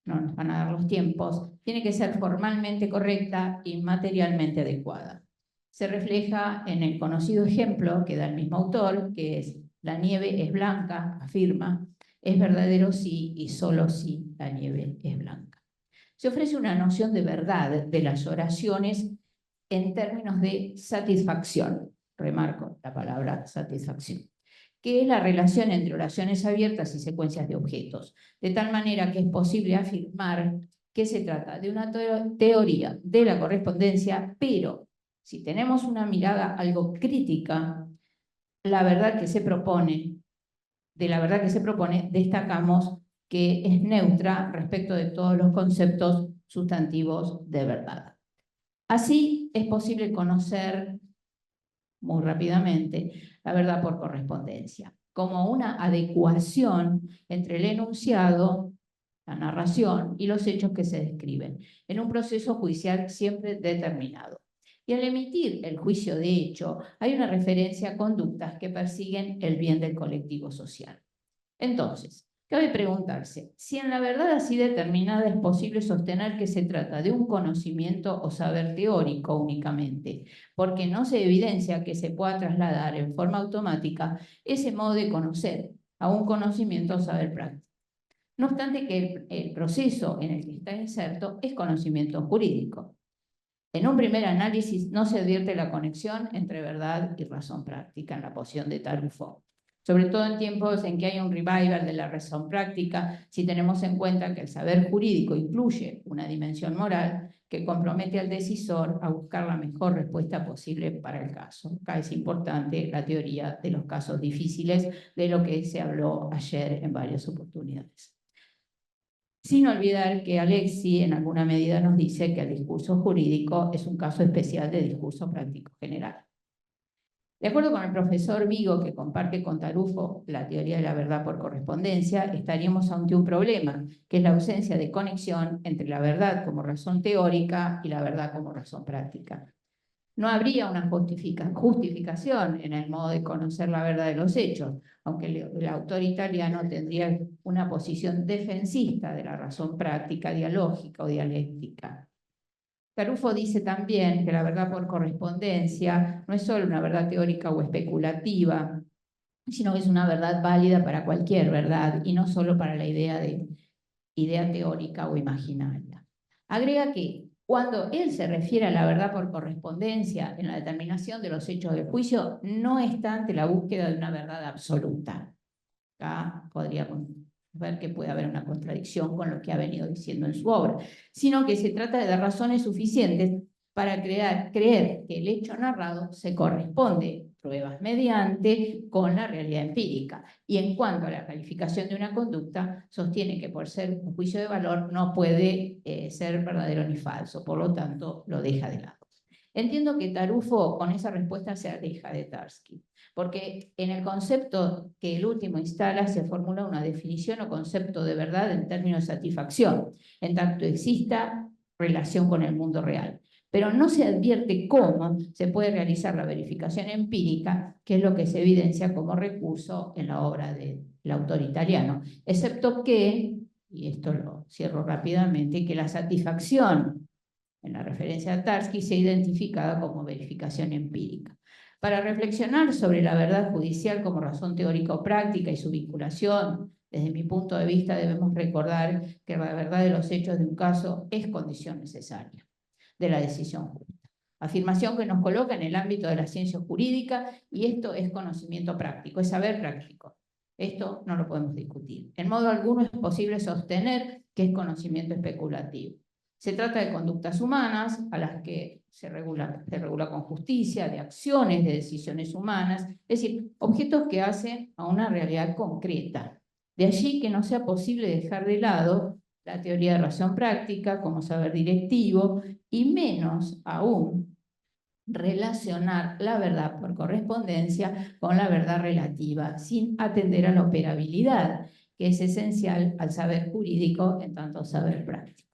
no nos van a dar los tiempos, tiene que ser formalmente correcta y materialmente adecuada. Se refleja en el conocido ejemplo que da el mismo autor, que es: la nieve es blanca, afirma, es verdadero si y solo si la nieve es blanca. Se ofrece una noción de verdad de las oraciones en términos de satisfacción, remarco la palabra satisfacción, que es la relación entre oraciones abiertas y secuencias de objetos, de tal manera que es posible afirmar que se trata de una teoría de la correspondencia, pero si tenemos una mirada algo crítica, de la verdad que se propone, destacamos que es neutra respecto de todos los conceptos sustantivos de verdad. Así es posible conocer muy rápidamente la verdad por correspondencia, como una adecuación entre el enunciado, la narración y los hechos que se describen, en un proceso judicial siempre determinado. Y al emitir el juicio de hecho, hay una referencia a conductas que persiguen el bien del colectivo social. Entonces, cabe preguntarse si en la verdad así determinada es posible sostener que se trata de un conocimiento o saber teórico únicamente, porque no se evidencia que se pueda trasladar en forma automática ese modo de conocer a un conocimiento o saber práctico. No obstante que el proceso en el que está inserto es conocimiento jurídico. En un primer análisis no se advierte la conexión entre verdad y razón práctica en la posición de Tarufo, sobre todo en tiempos en que hay un revival de la razón práctica, si tenemos en cuenta que el saber jurídico incluye una dimensión moral que compromete al decisor a buscar la mejor respuesta posible para el caso. Acá es importante la teoría de los casos difíciles, de lo que se habló ayer en varias oportunidades. Sin olvidar que Alexi en alguna medida nos dice que el discurso jurídico es un caso especial de discurso práctico general. De acuerdo con el profesor Vigo, que comparte con Tarufo la teoría de la verdad por correspondencia, estaríamos ante un problema, que es la ausencia de conexión entre la verdad como razón teórica y la verdad como razón práctica. No habría una justificación en el modo de conocer la verdad de los hechos, aunque el autor italiano tendría una posición defensista de la razón práctica, dialógica o dialéctica. Tarufo dice también que la verdad por correspondencia no es solo una verdad teórica o especulativa, sino que es una verdad válida para cualquier verdad y no solo para la idea teórica o imaginaria. Agrega que cuando él se refiere a la verdad por correspondencia en la determinación de los hechos del juicio, no está ante la búsqueda de una verdad absoluta. Acá podríamos ver que puede haber una contradicción con lo que ha venido diciendo en su obra, sino que se trata de razones suficientes para creer que el hecho narrado se corresponde, pruebas mediante, con la realidad empírica. Y en cuanto a la calificación de una conducta, sostiene que por ser un juicio de valor no puede ser verdadero ni falso, por lo tanto lo deja de lado. Entiendo que Tarufo con esa respuesta se aleja de Tarski, porque en el concepto que el último instala se formula una definición o concepto de verdad en términos de satisfacción, en tanto exista relación con el mundo real. Pero no se advierte cómo se puede realizar la verificación empírica, que es lo que se evidencia como recurso en la obra del autor italiano, excepto que y esto lo cierro rápidamente, que la satisfacción en la referencia a Tarski sea identificada como verificación empírica. Para reflexionar sobre la verdad judicial como razón teórica o práctica y su vinculación, desde mi punto de vista debemos recordar que la verdad de los hechos de un caso es condición necesaria de la decisión justa. Afirmación que nos coloca en el ámbito de la ciencia jurídica, y esto es conocimiento práctico, es saber práctico. Esto no lo podemos discutir. En modo alguno es posible sostener que es conocimiento especulativo. Se trata de conductas humanas a las que se regula con justicia, de acciones, de decisiones humanas, es decir, objetos que hacen a una realidad concreta. De allí que no sea posible dejar de lado la teoría de razón práctica como saber directivo, y menos aún relacionar la verdad por correspondencia con la verdad relativa, sin atender a la operabilidad, que es esencial al saber jurídico en tanto saber práctico.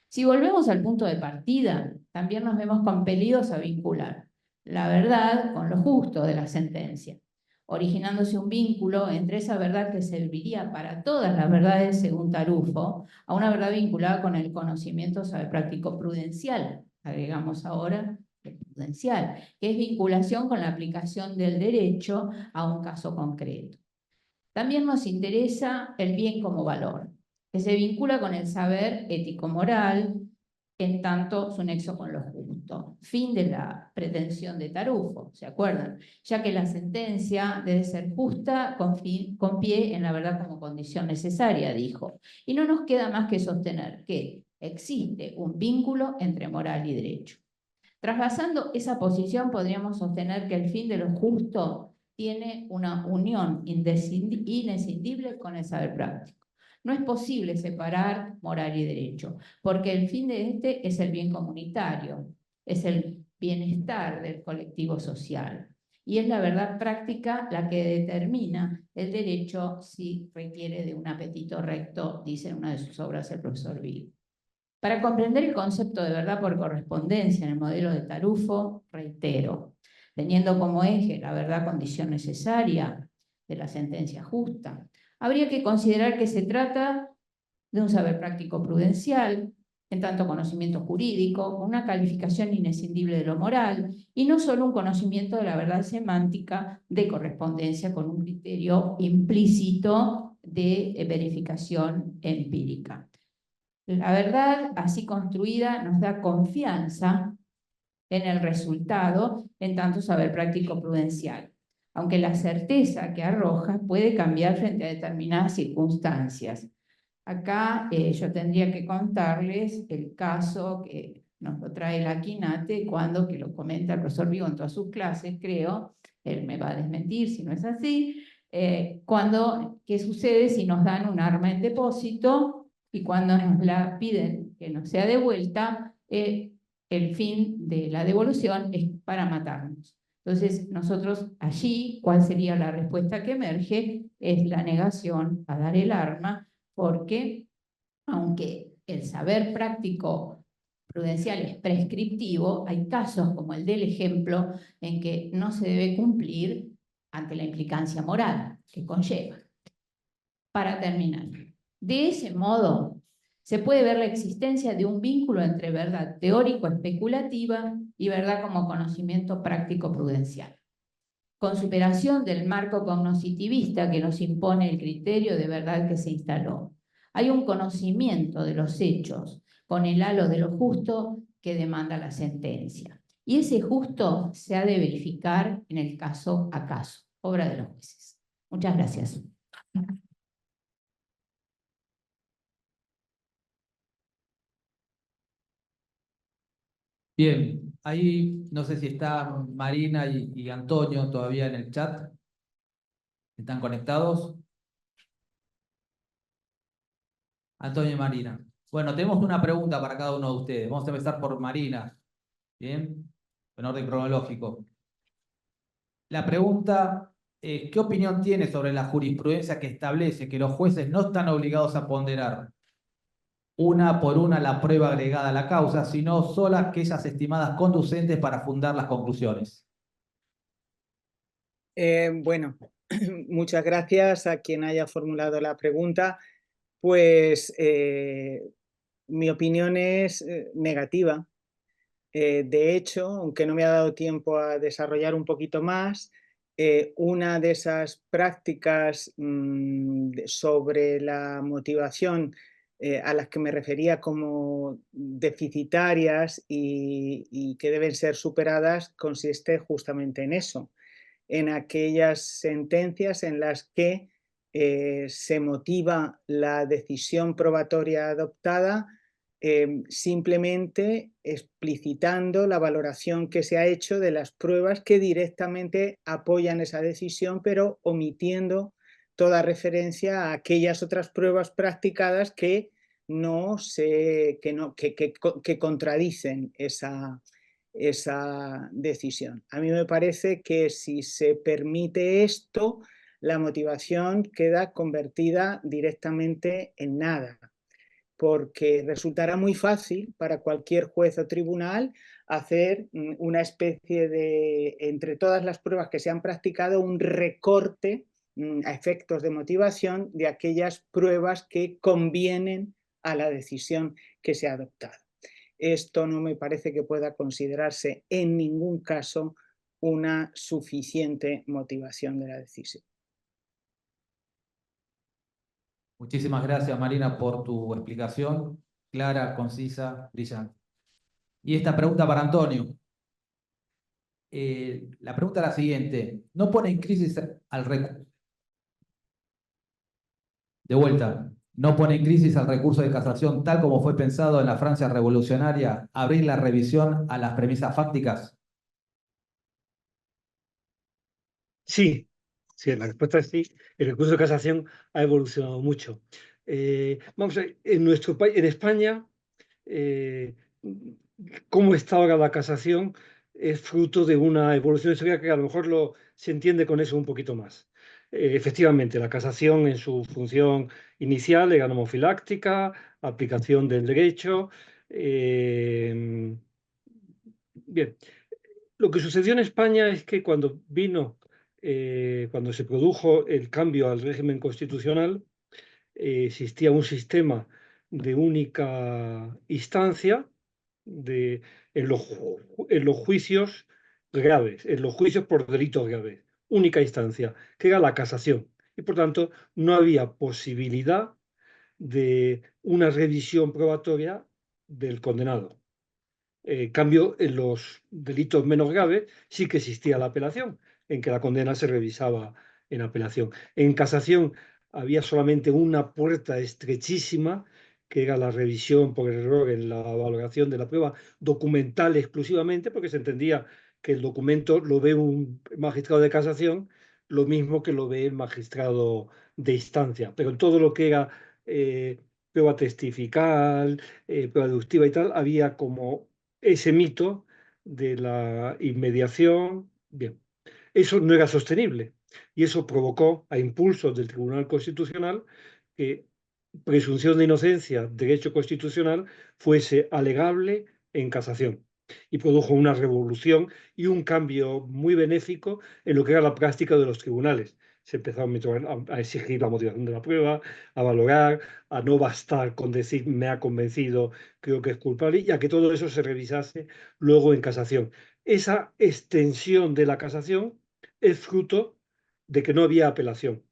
Si volvemos al punto de partida, también nos vemos compelidos a vincular la verdad con lo justo de la sentencia, originándose un vínculo entre esa verdad que serviría para todas las verdades según Tarufo, a una verdad vinculada con el conocimiento saber práctico prudencial, agregamos ahora el prudencial, que es vinculación con la aplicación del derecho a un caso concreto. También nos interesa el bien como valor, que se vincula con el saber ético-moral, en tanto su nexo con lo justo. Fin de la pretensión de Tarufo, ¿se acuerdan? Ya que la sentencia debe ser justa con pie en la verdad como condición necesaria, dijo. Y no nos queda más que sostener que existe un vínculo entre moral y derecho. Trasvasando esa posición, podríamos sostener que el fin de lo justo tiene una unión inescindible con el saber práctico. No es posible separar moral y derecho, porque el fin de este es el bien comunitario, es el bienestar del colectivo social. Y es la verdad práctica la que determina el derecho si requiere de un apetito recto, dice en una de sus obras el profesor Vigo. Para comprender el concepto de verdad por correspondencia en el modelo de Tarufo, reitero, teniendo como eje la verdad condición necesaria de la sentencia justa, habría que considerar que se trata de un saber práctico prudencial, en tanto conocimiento jurídico, una calificación inescindible de lo moral, y no solo un conocimiento de la verdad semántica de correspondencia con un criterio implícito de verificación empírica. La verdad, así construida, nos da confianza en el resultado, en tanto saber práctico prudencial, aunque la certeza que arroja puede cambiar frente a determinadas circunstancias. Acá yo tendría que contarles el caso que nos lo trae la Quinate, cuando, que lo comenta el profesor Vigo en todas sus clases, creo, él me va a desmentir si no es así, ¿qué sucede si nos dan un arma en depósito y cuando nos la piden que nos sea devuelta, el fin de la devolución es para matarnos? Entonces, nosotros allí, ¿cuál sería la respuesta que emerge? Es la negación a dar el arma, porque aunque el saber práctico prudencial es prescriptivo, hay casos como el del ejemplo en que no se debe cumplir ante la implicancia moral que conlleva. Para terminar, de ese modo se puede ver la existencia de un vínculo entre verdad teórico-especulativa y verdad como conocimiento práctico prudencial, con superación del marco cognoscitivista que nos impone el criterio de verdad que se instaló. Hay un conocimiento de los hechos con el halo de lo justo que demanda la sentencia. Y ese justo se ha de verificar en el caso a caso, obra de los jueces. Muchas gracias. Bien, ahí no sé si está Marina y Antonio todavía en el chat. ¿Están conectados? Antonio y Marina. Bueno, tenemos una pregunta para cada uno de ustedes. Vamos a empezar por Marina. Bien, en orden cronológico. La pregunta es, ¿qué opinión tiene sobre la jurisprudencia que establece que los jueces no están obligados a ponderar una por una la prueba agregada a la causa, sino solo aquellas estimadas conducentes para fundar las conclusiones? Bueno, muchas gracias a quien haya formulado la pregunta. Pues mi opinión es negativa. De hecho, aunque no me ha dado tiempo a desarrollar un poquito más, una de esas prácticas sobre la motivación a las que me refería como deficitarias y que deben ser superadas consiste justamente en eso, en aquellas sentencias en las que se motiva la decisión probatoria adoptada simplemente explicitando la valoración que se ha hecho de las pruebas que directamente apoyan esa decisión, pero omitiendo toda referencia a aquellas otras pruebas practicadas que que contradicen esa decisión. A mí me parece que si se permite esto, la motivación queda convertida directamente en nada, porque resultará muy fácil para cualquier juez o tribunal hacer una especie de, entre todas las pruebas que se han practicado, un recorte a efectos de motivación de aquellas pruebas que convienen a la decisión que se ha adoptado. Esto no me parece que pueda considerarse en ningún caso una suficiente motivación de la decisión. Muchísimas gracias, Marina, por tu explicación clara, concisa, brillante. Y esta pregunta para Antonio. La pregunta es la siguiente. ¿No pone en crisis al recurso? De vuelta. ¿No pone en crisis al recurso de casación tal como fue pensado en la Francia revolucionaria abrir la revisión a las premisas fácticas? Sí, sí, la respuesta es sí. El recurso de casación ha evolucionado mucho. Vamos a ver, en nuestro país, en España, cómo está ahora la casación es fruto de una evolución histórica que a lo mejor se entiende con eso un poquito más. Efectivamente, la casación en su función inicial era nomofiláctica, aplicación del derecho. Bien, lo que sucedió en España es que cuando se produjo el cambio al régimen constitucional, existía un sistema de única instancia de, en los juicios graves, en los juicios por delitos graves, única instancia, que era la casación. Y por tanto, no había posibilidad de una revisión probatoria del condenado. En cambio, en los delitos menos graves sí que existía la apelación, en que la condena se revisaba en apelación. En casación había solamente una puerta estrechísima, que era la revisión por error en la valoración de la prueba documental exclusivamente, porque se entendía que el documento lo ve un magistrado de casación, lo mismo que lo ve el magistrado de instancia. Pero en todo lo que era prueba testifical, prueba deductiva y tal, había como ese mito de la inmediación. Bien, eso no era sostenible y eso provocó, a impulsos del Tribunal Constitucional, que presunción de inocencia, derecho constitucional, fuese alegable en casación. Y produjo una revolución y un cambio muy benéfico en lo que era la práctica de los tribunales. Se empezó a exigir la motivación de la prueba, a valorar, a no bastar con decir me ha convencido, creo que es culpable, y a que todo eso se revisase luego en casación. Esa extensión de la casación es fruto de que no había apelación.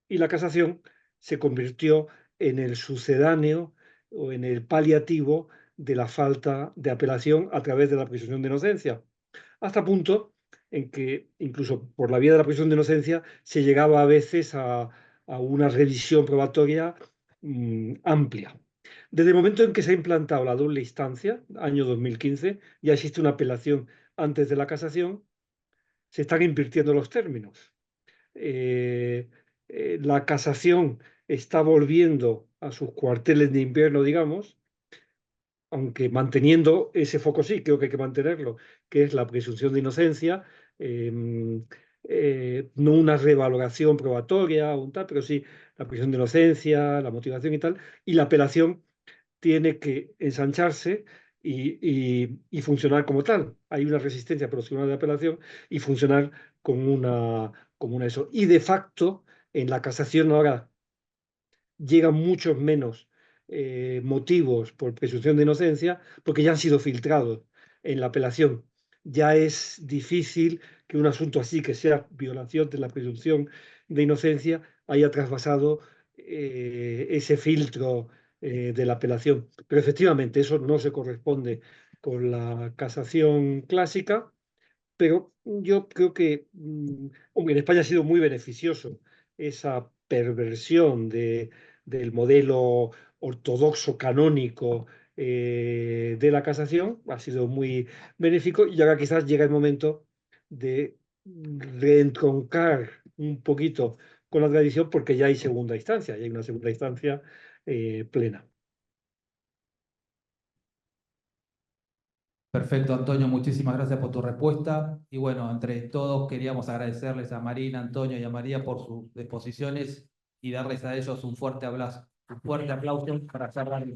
Y la casación se convirtió en el sucedáneo o en el paliativo de la falta de apelación a través de la presunción de inocencia, hasta punto en que incluso por la vía de la presunción de inocencia se llegaba a veces a una revisión probatoria amplia. Desde el momento en que se ha implantado la doble instancia, año 2015, ya existe una apelación antes de la casación, se están invirtiendo los términos. La casación está volviendo a sus cuarteles de invierno, digamos, aunque manteniendo ese foco sí, creo que hay que mantenerlo, que es la presunción de inocencia, no una revaloración probatoria, un tal, pero sí la presunción de inocencia, la motivación y tal, y la apelación tiene que ensancharse y funcionar como tal. Hay una resistencia por los tribunales de apelación y funcionar como una eso. Y de facto, en la casación ahora llegan muchos menos motivos por presunción de inocencia porque ya han sido filtrados en la apelación. Ya es difícil que un asunto así, que sea violación de la presunción de inocencia, haya trasvasado ese filtro de la apelación. Pero efectivamente eso no se corresponde con la casación clásica, pero yo creo que hombre, en España ha sido muy beneficioso esa perversión del modelo ortodoxo canónico de la casación, ha sido muy benéfico y ahora quizás llega el momento de reentroncar un poquito con la tradición porque ya hay segunda instancia, ya hay una segunda instancia plena. Perfecto, Antonio, muchísimas gracias por tu respuesta. Y bueno, entre todos queríamos agradecerles a Marina, Antonio y a María por sus exposiciones y darles a ellos un fuerte aplauso para cerrar el